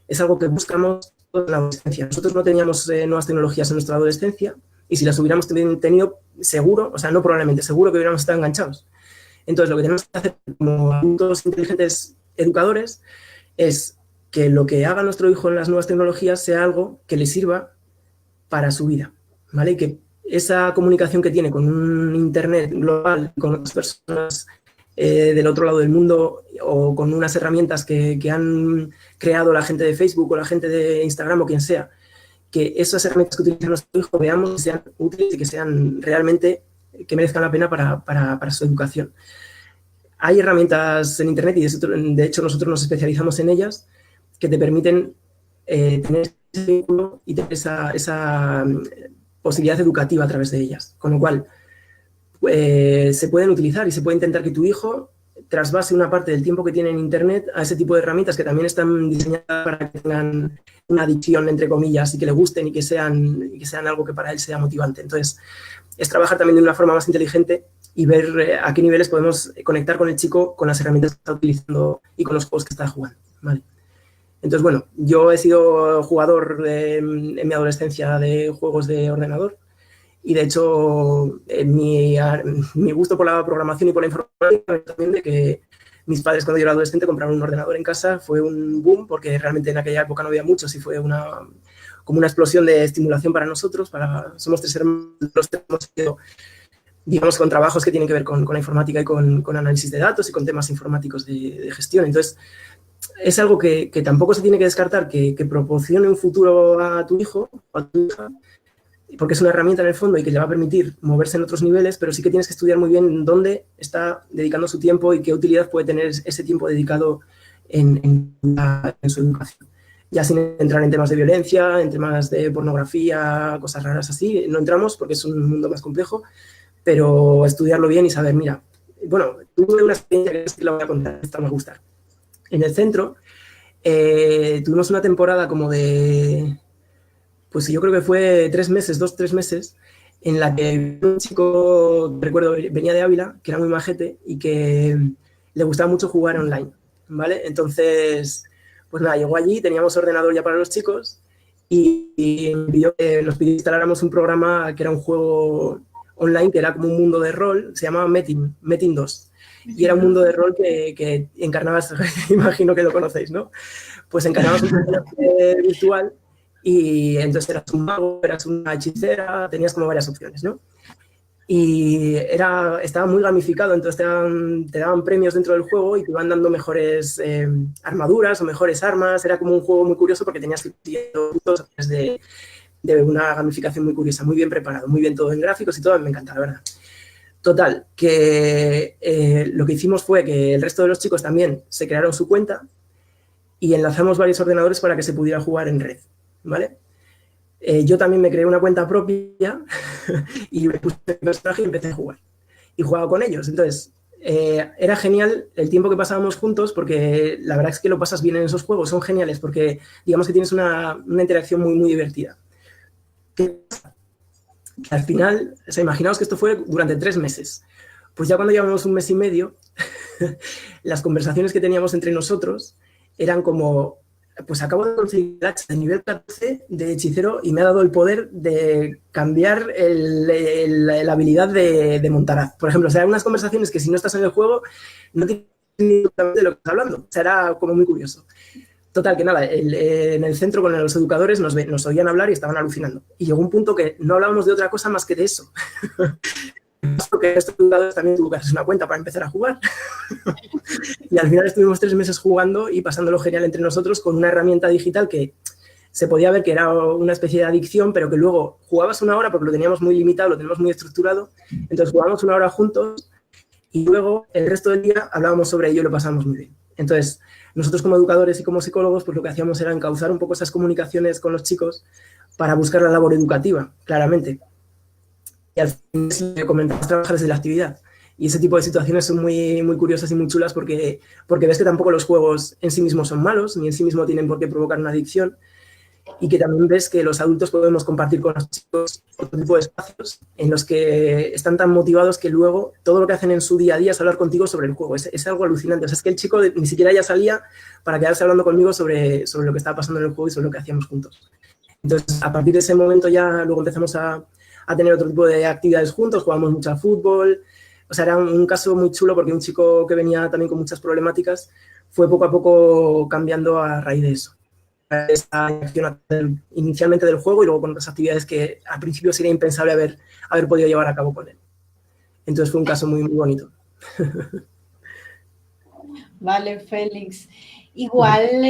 es algo que buscamos en la adolescencia. Nosotros no teníamos nuevas tecnologías en nuestra adolescencia y si las hubiéramos tenido, seguro, o sea, no probablemente, seguro que hubiéramos estado enganchados. Entonces, lo que tenemos que hacer como adultos inteligentes educadores es que lo que haga nuestro hijo en las nuevas tecnologías sea algo que le sirva para su vida, ¿vale? Y que esa comunicación que tiene con un internet global, con otras personas del otro lado del mundo o con unas herramientas que han creado la gente de Facebook o la gente de Instagram o quien sea, que esas herramientas que utiliza nuestro hijo veamos que sean útiles y que sean realmente, que merezcan la pena para su educación. Hay herramientas en internet y de hecho nosotros nos especializamos en ellas que te permiten tener ese vínculo y tener esa posibilidad educativa a través de ellas. Con lo cual, se pueden utilizar y se puede intentar que tu hijo trasvase una parte del tiempo que tiene en internet a ese tipo de herramientas que también están diseñadas para que tengan una adicción, entre comillas, y que le gusten y que sean algo que para él sea motivante. Entonces, es trabajar también de una forma más inteligente y ver a qué niveles podemos conectar con el chico con las herramientas que está utilizando y con los juegos que está jugando, ¿vale? Entonces, bueno, yo he sido jugador en mi adolescencia de juegos de ordenador y, de hecho, mi gusto por la programación y por la informática también de que mis padres, cuando yo era adolescente, compraron un ordenador en casa, fue un boom, porque realmente en aquella época no había muchos y fue como una explosión de estimulación para nosotros. Somos 3 hermanos, los tres hemos ido, digamos, con trabajos que tienen que ver con la informática y con análisis de datos y con temas informáticos de gestión. Entonces, es algo que tampoco se tiene que descartar, que proporcione un futuro a tu hijo o a tu hija, porque es una herramienta en el fondo y que le va a permitir moverse en otros niveles, pero sí que tienes que estudiar muy bien dónde está dedicando su tiempo y qué utilidad puede tener ese tiempo dedicado en su educación. Ya sin entrar en temas de violencia, en temas de pornografía, cosas raras así, no entramos porque es un mundo más complejo, pero estudiarlo bien y saber, mira, bueno, tuve una experiencia que la voy a contar, esta me va a gustar. En el centro tuvimos una temporada como de, pues yo creo que fue 3 meses, 2-3 meses, en la que un chico, recuerdo, venía de Ávila, que era muy majete y que le gustaba mucho jugar online, ¿vale? Entonces, pues nada, llegó allí, teníamos ordenador ya para los chicos y nos pidió que instaláramos un programa que era un juego online, que era como un mundo de rol, se llamaba Metin 2. Y era un mundo de rol que encarnabas, imagino que lo conocéis, ¿no? Pues encarnabas un personaje virtual y entonces eras un mago, eras una hechicera, tenías como varias opciones, ¿no? Y estaba muy gamificado, entonces te daban premios dentro del juego y te iban dando mejores armaduras o mejores armas. Era como un juego muy curioso porque tenías que ir puntos de una gamificación muy curiosa, muy bien preparado, muy bien todo en gráficos y todo, me encanta, la verdad. Total, que lo que hicimos fue que el resto de los chicos también se crearon su cuenta y enlazamos varios ordenadores para que se pudiera jugar en red, ¿vale? Yo también me creé una cuenta propia y me puse mi personaje y empecé a jugar. Y jugaba con ellos. Entonces, era genial el tiempo que pasábamos juntos porque la verdad es que lo pasas bien en esos juegos. Son geniales porque digamos que tienes una interacción muy, muy divertida. ¿Qué pasa? Que al final, o sea, imaginaos que esto fue durante 3 meses. Pues ya cuando llevamos 1 mes y medio, las conversaciones que teníamos entre nosotros eran como, pues acabo de conseguir el hacha de nivel 14 de hechicero y me ha dado el poder de cambiar la habilidad de Montaraz. Por ejemplo, o sea, unas conversaciones que si no estás en el juego no tienes ni idea de lo que estás hablando. O sea, era como muy curioso. Total, que nada, en el centro con los educadores nos oían hablar y estaban alucinando. Y llegó un punto que no hablábamos de otra cosa más que de eso. Porque estos educadores también tuvo que hacerse una cuenta para empezar a jugar. Y al final estuvimos 3 meses jugando y pasándolo genial entre nosotros con una herramienta digital que se podía ver que era una especie de adicción, pero que luego jugabas 1 hora porque lo teníamos muy limitado, lo teníamos muy estructurado. Entonces jugábamos 1 hora juntos y luego el resto del día hablábamos sobre ello y lo pasábamos muy bien. Entonces, nosotros como educadores y como psicólogos, pues lo que hacíamos era encauzar un poco esas comunicaciones con los chicos para buscar la labor educativa, claramente. Y al final le comentamos trabajar desde la actividad. Y ese tipo de situaciones son muy, muy curiosas y muy chulas porque ves que tampoco los juegos en sí mismos son malos, ni en sí mismos tienen por qué provocar una adicción, y que también ves que los adultos podemos compartir con los chicos otro tipo de espacios en los que están tan motivados que luego todo lo que hacen en su día a día es hablar contigo sobre el juego. Es algo alucinante. O sea, es que el chico ni siquiera ya salía para quedarse hablando conmigo sobre lo que estaba pasando en el juego y sobre lo que hacíamos juntos. Entonces, a partir de ese momento ya luego empezamos a tener otro tipo de actividades juntos, jugamos mucho al fútbol. O sea, era un caso muy chulo porque un chico que venía también con muchas problemáticas fue poco a poco cambiando a raíz de eso. Esta acción inicialmente del juego y luego con otras actividades que al principio sería impensable haber podido llevar a cabo con él. Entonces fue un caso muy, muy bonito. Vale, Félix. Igual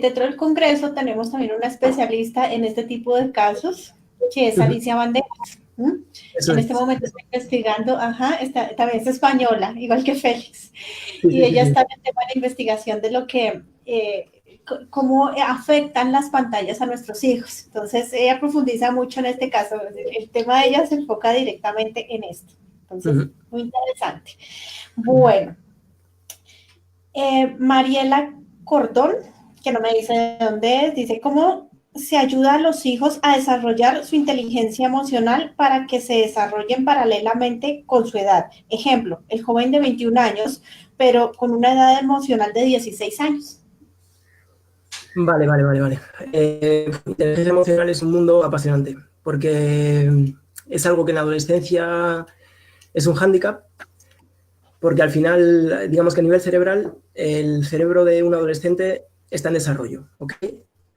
dentro del Congreso tenemos también una especialista en este tipo de casos, que es Alicia Banderas. En este momento está investigando, también es española, igual que Félix, y ella está en el tema de la investigación de lo que, cómo afectan las pantallas a nuestros hijos. Entonces, ella profundiza mucho en este caso, el tema de ella se enfoca directamente en esto. Entonces, muy interesante. Bueno, Mariela Cordón, que no me dice de dónde es, dice, ¿cómo se ayuda a los hijos a desarrollar su inteligencia emocional para que se desarrollen paralelamente con su edad? Ejemplo, el joven de 21 años, pero con una edad emocional de 16 años. Vale. Inteligencia emocional es un mundo apasionante, porque es algo que en la adolescencia es un hándicap, porque al final, digamos que a nivel cerebral, el cerebro de un adolescente está en desarrollo, ¿ok?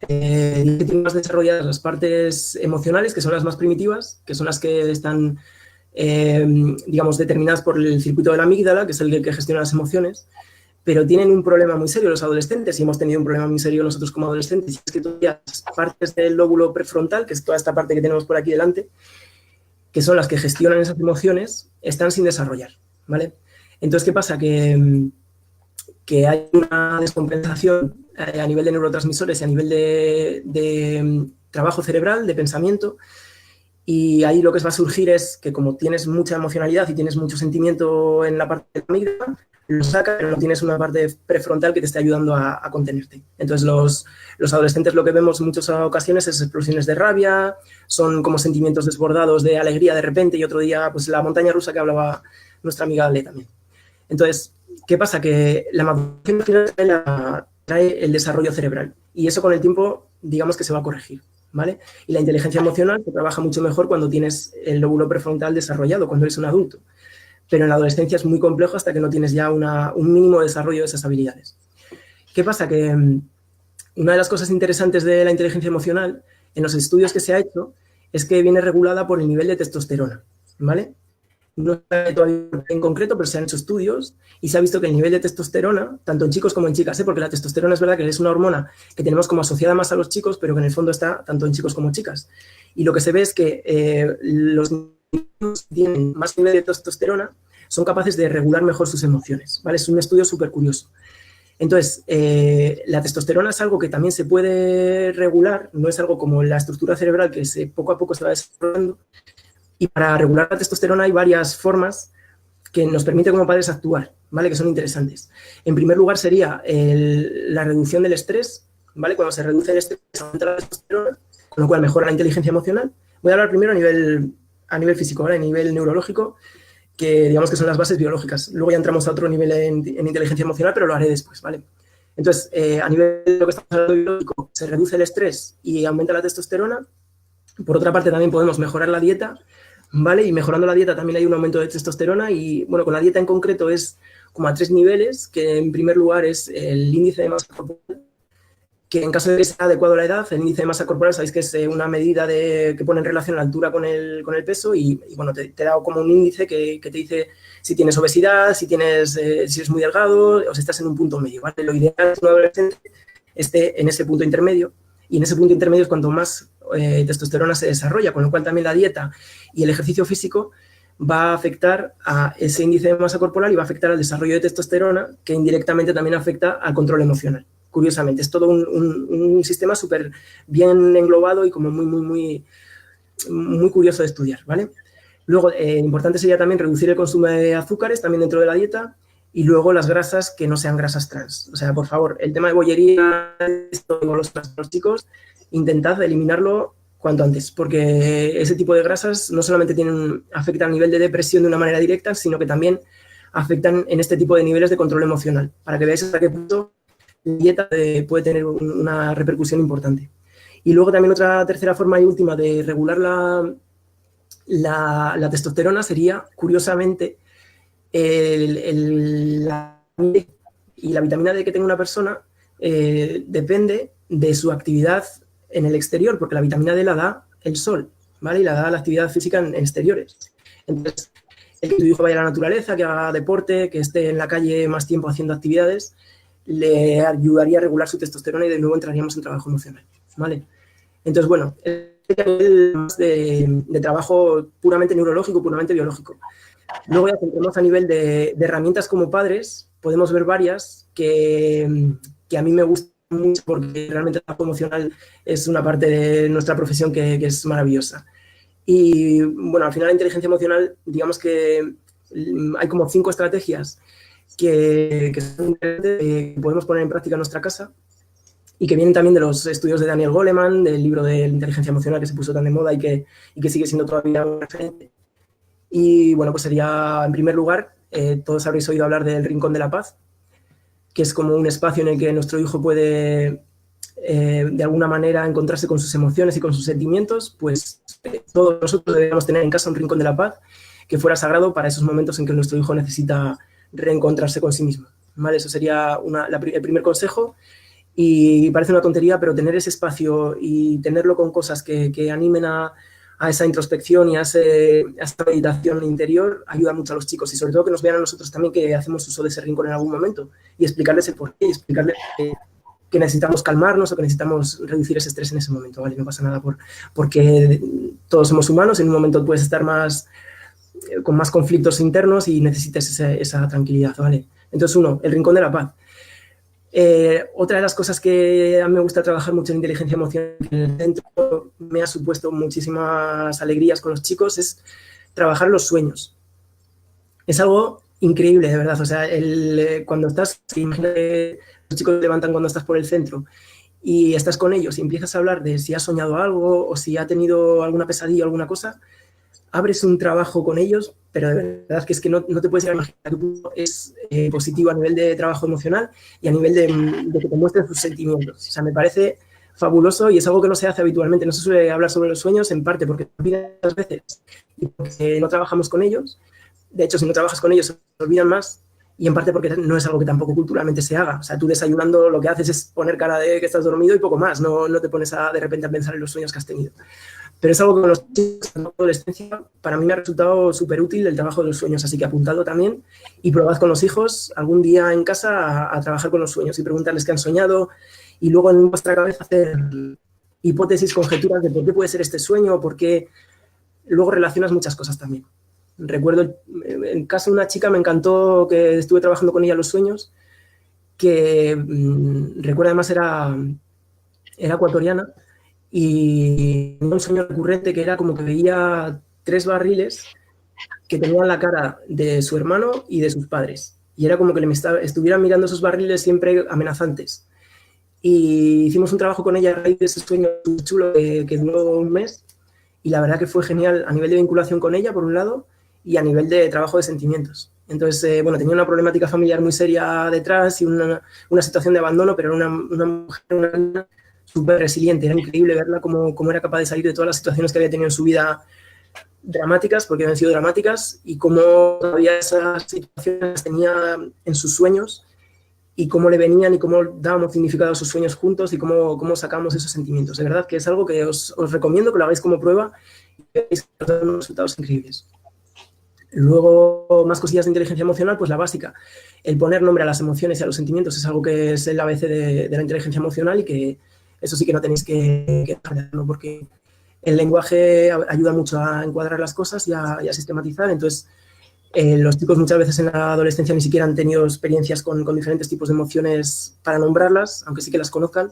Tiene más desarrolladas las partes emocionales, que son las más primitivas, que son las que están, digamos, determinadas por el circuito de la amígdala, que es el que gestiona las emociones, pero tienen un problema muy serio los adolescentes, y hemos tenido un problema muy serio nosotros como adolescentes, y es que todavía las partes del lóbulo prefrontal, que es toda esta parte que tenemos por aquí delante, que son las que gestionan esas emociones, están sin desarrollar, ¿vale? Entonces, ¿qué pasa? Que hay una descompensación a nivel de neurotransmisores y a nivel de trabajo cerebral, de pensamiento, y ahí lo que va a surgir es que como tienes mucha emocionalidad y tienes mucho sentimiento en la parte de la amígdala, lo sacas, pero no tienes una parte prefrontal que te esté ayudando a contenerte. Entonces, los adolescentes lo que vemos en muchas ocasiones es explosiones de rabia, son como sentimientos desbordados de alegría de repente, y otro día, pues la montaña rusa que hablaba nuestra amiga Ale también. Entonces, ¿qué pasa? Que la maduración final trae el desarrollo cerebral, y eso con el tiempo, digamos que se va a corregir, ¿vale? Y la inteligencia emocional se trabaja mucho mejor cuando tienes el lóbulo prefrontal desarrollado, cuando eres un adulto. Pero en la adolescencia es muy complejo hasta que no tienes ya un mínimo desarrollo de esas habilidades. ¿Qué pasa? Que una de las cosas interesantes de la inteligencia emocional, en los estudios que se ha hecho, es que viene regulada por el nivel de testosterona, ¿vale? No sé todavía en concreto, pero se han hecho estudios y se ha visto que el nivel de testosterona, tanto en chicos como en chicas, porque la testosterona es verdad que es una hormona que tenemos como asociada más a los chicos, pero que en el fondo está tanto en chicos como en chicas. Y lo que se ve es que los niños que tienen más nivel de testosterona son capaces de regular mejor sus emociones, ¿vale? Es un estudio súper curioso. Entonces, la testosterona es algo que también se puede regular, no es algo como la estructura cerebral que poco a poco se va desarrollando. Y para regular la testosterona hay varias formas que nos permiten como padres actuar, ¿vale? Que son interesantes. En primer lugar sería la reducción del estrés, ¿vale? Cuando se reduce el estrés, aumenta la testosterona, con lo cual mejora la inteligencia emocional. Voy a hablar primero a nivel físico, ¿vale? A nivel neurológico, que digamos que son las bases biológicas. Luego ya entramos a otro nivel en inteligencia emocional, pero lo haré después, ¿vale? Entonces, a nivel de lo que estamos hablando biológico, se reduce el estrés y aumenta la testosterona. Por otra parte, también podemos mejorar la dieta, ¿vale? Y mejorando la dieta también hay un aumento de testosterona y, bueno, con la dieta en concreto es como a 3 niveles, que en primer lugar es el índice de masa corporal, que en caso de que sea adecuado a la edad, el índice de masa corporal, sabéis que es una medida que pone en relación la altura con el peso y bueno, te da como un índice que te dice si tienes obesidad, si eres muy delgado o si estás en un punto medio, ¿vale? Lo ideal es que un adolescente esté en ese punto intermedio, y en ese punto intermedio es cuanto más testosterona se desarrolla, con lo cual también la dieta y el ejercicio físico va a afectar a ese índice de masa corporal y va a afectar al desarrollo de testosterona, que indirectamente también afecta al control emocional. Curiosamente, es todo un sistema súper bien englobado y como muy curioso de estudiar, ¿vale? Luego, importante sería también reducir el consumo de azúcares también dentro de la dieta, y luego las grasas que no sean grasas trans. O sea, por favor, el tema de bollería, esto con los chicos, intentad eliminarlo cuanto antes, porque ese tipo de grasas no solamente afectan a nivel de depresión de una manera directa, sino que también afectan en este tipo de niveles de control emocional, para que veáis hasta qué punto la dieta puede tener una repercusión importante. Y luego también otra tercera forma y última de regular la testosterona sería, curiosamente, la vitamina D que tenga una persona depende de su actividad en el exterior, porque la vitamina D la da el sol, ¿vale? Y la da la actividad física en exteriores. Entonces, el que tu hijo vaya a la naturaleza, que haga deporte, que esté en la calle más tiempo haciendo actividades, le ayudaría a regular su testosterona y de nuevo entraríamos en trabajo emocional, ¿vale? Entonces, bueno, es de trabajo puramente neurológico, puramente biológico. Luego ya centremos a nivel de herramientas como padres, podemos ver varias que a mí me gustan mucho porque realmente el trabajo emocional es una parte de nuestra profesión que es maravillosa. Y bueno, al final la inteligencia emocional, digamos que hay como 5 estrategias que podemos poner en práctica en nuestra casa y que vienen también de los estudios de Daniel Goleman, del libro de inteligencia emocional que se puso tan de moda y que sigue siendo todavía un referente. Y bueno, pues sería, en primer lugar, todos habréis oído hablar del Rincón de la Paz, que es como un espacio en el que nuestro hijo puede, de alguna manera, encontrarse con sus emociones y con sus sentimientos. Pues todos nosotros debemos tener en casa un Rincón de la Paz que fuera sagrado para esos momentos en que nuestro hijo necesita reencontrarse con sí mismo, ¿vale? Eso sería el primer consejo. Y parece una tontería, pero tener ese espacio y tenerlo con cosas que animen a esa introspección y a esa meditación interior ayuda mucho a los chicos, y sobre todo que nos vean a nosotros también que hacemos uso de ese rincón en algún momento y explicarles el porqué y explicarles que necesitamos calmarnos o que necesitamos reducir ese estrés en ese momento, ¿vale? No pasa nada porque todos somos humanos, en un momento puedes estar con más conflictos internos y necesites esa tranquilidad, ¿vale? Entonces, el rincón de la paz. Otra de las cosas que a mí me gusta trabajar mucho en inteligencia emocional, que en el centro me ha supuesto muchísimas alegrías con los chicos, es trabajar los sueños. Es algo increíble, de verdad. O sea, cuando imagínate, los chicos te levantan cuando estás por el centro y estás con ellos y empiezas a hablar de si ha soñado algo o si ha tenido alguna pesadilla o alguna cosa, abres un trabajo con ellos, pero de verdad que es que no te puedes imaginar que es positivo a nivel de trabajo emocional y a nivel de que te muestren sus sentimientos. O sea, me parece fabuloso y es algo que no se hace habitualmente. No se suele hablar sobre los sueños, en parte porque se olvidan muchas veces y porque no trabajamos con ellos. De hecho, si no trabajas con ellos, se olvidan más, y en parte porque no es algo que tampoco culturalmente se haga. O sea, tú desayunando lo que haces es poner cara de que estás dormido y poco más. No te pones de repente a pensar en los sueños que has tenido. Pero es algo que con los chicos en la adolescencia para mí me ha resultado súper útil el trabajo de los sueños, así que apuntadlo también y probad con los hijos algún día en casa a trabajar con los sueños y preguntarles qué han soñado y luego en vuestra cabeza hacer hipótesis, conjeturas de por qué puede ser este sueño o por qué. Luego relacionas muchas cosas también. Recuerdo, en caso de una chica me encantó que estuve trabajando con ella los sueños, que recuerdo además era ecuatoriana, y un sueño recurrente que era como que veía 3 barriles que tenían la cara de su hermano y de sus padres. Y era como que estuvieran mirando esos barriles siempre amenazantes. Y hicimos un trabajo con ella a raíz de ese sueño chulo que duró un mes. Y la verdad que fue genial a nivel de vinculación con ella, por un lado, y a nivel de trabajo de sentimientos. Entonces, bueno, tenía una problemática familiar muy seria detrás y una situación de abandono, pero era una mujer, una niña súper resiliente. Era increíble verla cómo era capaz de salir de todas las situaciones que había tenido en su vida dramáticas, porque habían sido dramáticas, y cómo todavía esas situaciones tenía en sus sueños y cómo le venían y cómo dábamos significado a sus sueños juntos y cómo sacamos esos sentimientos. De verdad que es algo que os recomiendo que lo hagáis como prueba y veáis que os dan unos resultados increíbles. Luego, más cosillas de inteligencia emocional, pues la básica. El poner nombre a las emociones y a los sentimientos es algo que es el ABC de la inteligencia emocional y que eso sí que no tenéis que dejar de hacerlo, porque El lenguaje ayuda mucho a encuadrar las cosas y a sistematizar. Entonces, los chicos muchas veces en la adolescencia ni siquiera han tenido experiencias con diferentes tipos de emociones para nombrarlas, aunque sí que las conozcan.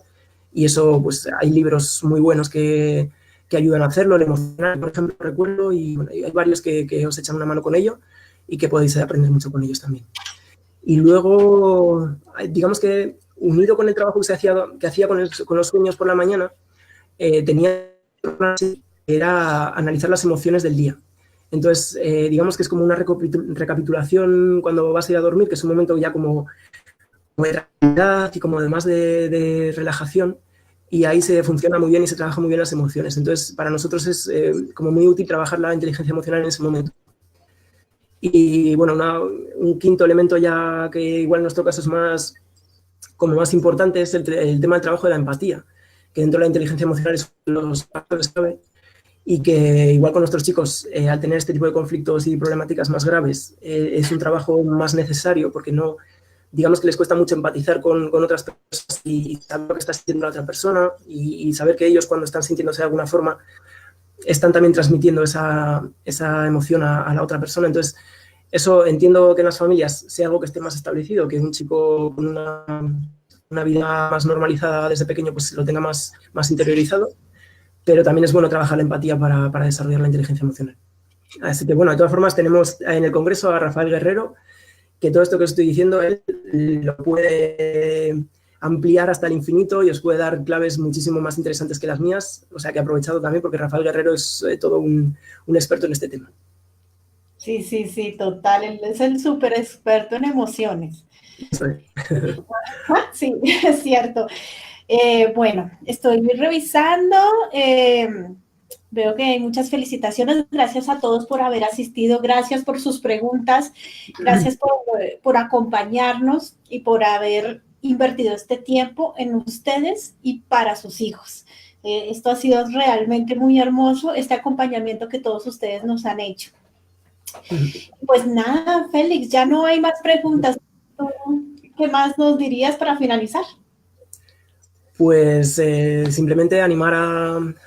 Y eso, pues hay libros muy buenos que ayudan a hacerlo. El emocional, por ejemplo, recuerdo, y bueno, hay varios que os echan una mano con ello y que podéis aprender mucho con ellos también. Y luego, digamos que unido con el trabajo que hacía con los sueños por la mañana, tenía era analizar las emociones del día. Entonces, digamos que es como una recapitulación cuando vas a ir a dormir, que es un momento ya como de tranquilidad y como además de relajación, y ahí se funciona muy bien y se trabaja muy bien las emociones. Entonces, para nosotros es como muy útil trabajar la inteligencia emocional en ese momento. Y bueno, un quinto elemento ya que igual en nuestro caso es más importante es el tema del trabajo de la empatía, que dentro de la inteligencia emocional es uno de los factores clave y que igual con nuestros chicos, al tener este tipo de conflictos y problemáticas más graves, es un trabajo más necesario porque no, digamos que les cuesta mucho empatizar con otras personas y saber lo que está sintiendo la otra persona y saber que ellos cuando están sintiéndose de alguna forma están también transmitiendo esa emoción a la otra persona. Entonces, eso entiendo que en las familias sea algo que esté más establecido, que un chico con una vida más normalizada desde pequeño pues lo tenga más interiorizado, pero también es bueno trabajar la empatía para desarrollar la inteligencia emocional. Así que, bueno, de todas formas, tenemos en el Congreso a Rafael Guerrero, que todo esto que os estoy diciendo, él lo puede ampliar hasta el infinito y os puede dar claves muchísimo más interesantes que las mías, o sea que he aprovechado también porque Rafael Guerrero es todo un experto en este tema. Sí, sí, sí, total. Él es el súper experto en emociones. Eso es. Sí, es cierto. Bueno, estoy revisando. Veo que hay muchas felicitaciones. Gracias a todos por haber asistido. Gracias por sus preguntas. Gracias por acompañarnos y por haber invertido este tiempo en ustedes y para sus hijos. Esto ha sido realmente muy hermoso, este acompañamiento que todos ustedes nos han hecho. Pues nada, Félix, ya no hay más preguntas. ¿Qué más nos dirías para finalizar? Pues simplemente animar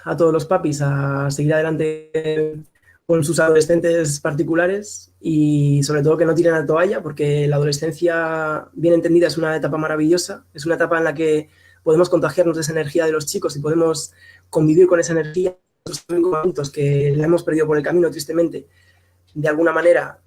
a todos los papis a seguir adelante con sus adolescentes particulares y sobre todo que no tiren la toalla porque la adolescencia bien entendida es una etapa maravillosa, es una etapa en la que podemos contagiarnos de esa energía de los chicos y podemos convivir con esa energía como adultos que la hemos perdido por el camino tristemente, de alguna manera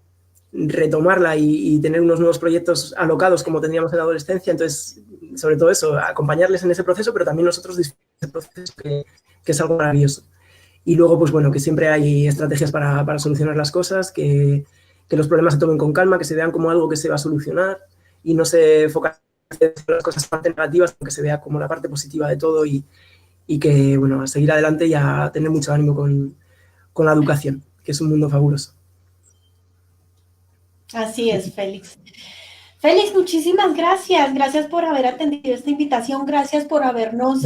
retomarla y tener unos nuevos proyectos alocados como tendríamos en la adolescencia. Entonces, sobre todo eso, acompañarles en ese proceso, pero también nosotros disfrutar de ese proceso que es algo maravilloso. Y luego, pues bueno, que siempre hay estrategias para solucionar las cosas, que los problemas se tomen con calma, que se vean como algo que se va a solucionar y no se focalicen en las cosas parte negativas, sino que se vea como la parte positiva de todo y que, bueno, a seguir adelante y a tener mucho ánimo con la educación, que es un mundo fabuloso. Así es, Félix. Félix, muchísimas gracias. Gracias por haber atendido esta invitación. Gracias por habernos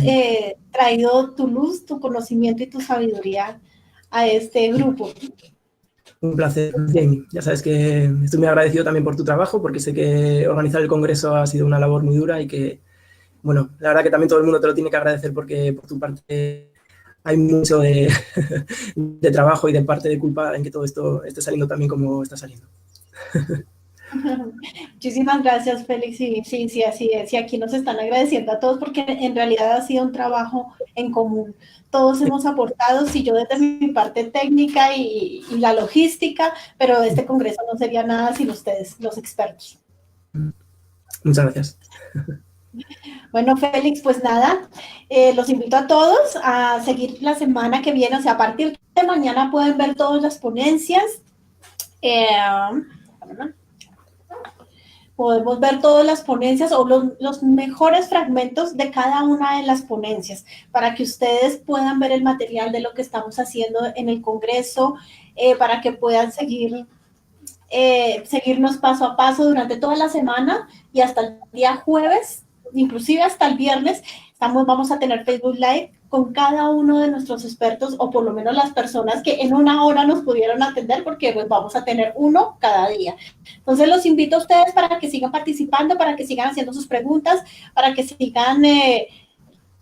traído tu luz, tu conocimiento y tu sabiduría a este grupo. Un placer, Jamie. Ya sabes que estoy muy agradecido también por tu trabajo, porque sé que organizar el congreso ha sido una labor muy dura y que, bueno, la verdad que también todo el mundo te lo tiene que agradecer porque por tu parte hay mucho de, de trabajo y de parte de culpa en que todo esto esté saliendo también como está saliendo. Muchísimas gracias, Félix. Sí, así es. Y aquí nos están agradeciendo a todos porque en realidad ha sido un trabajo en común. Todos hemos aportado, si yo desde mi parte técnica y la logística, pero este congreso no sería nada sin ustedes, los expertos. Muchas gracias. Bueno, Félix, pues nada, los invito a todos a seguir la semana que viene, o sea, a partir de mañana pueden ver todas las ponencias. Podemos ver todas las ponencias o los mejores fragmentos de cada una de las ponencias para que ustedes puedan ver el material de lo que estamos haciendo en el Congreso, para que puedan seguirnos paso a paso durante toda la semana y hasta el día jueves, inclusive hasta el viernes, vamos a tener Facebook Live con cada uno de nuestros expertos o por lo menos las personas que en una hora nos pudieron atender porque pues vamos a tener uno cada día. Entonces los invito a ustedes para que sigan participando, para que sigan haciendo sus preguntas, para que sigan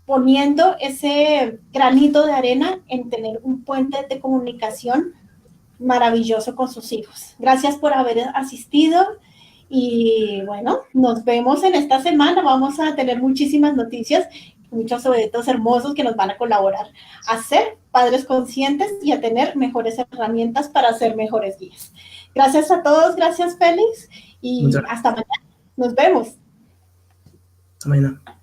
poniendo ese granito de arena en tener un puente de comunicación maravilloso con sus hijos. Gracias por haber asistido y bueno, nos vemos en esta semana. Vamos a tener muchísimas noticias, muchos eventos hermosos que nos van a colaborar a ser padres conscientes y a tener mejores herramientas para ser mejores guías. Gracias a todos, gracias Félix y hasta mañana. Nos vemos. Hasta mañana.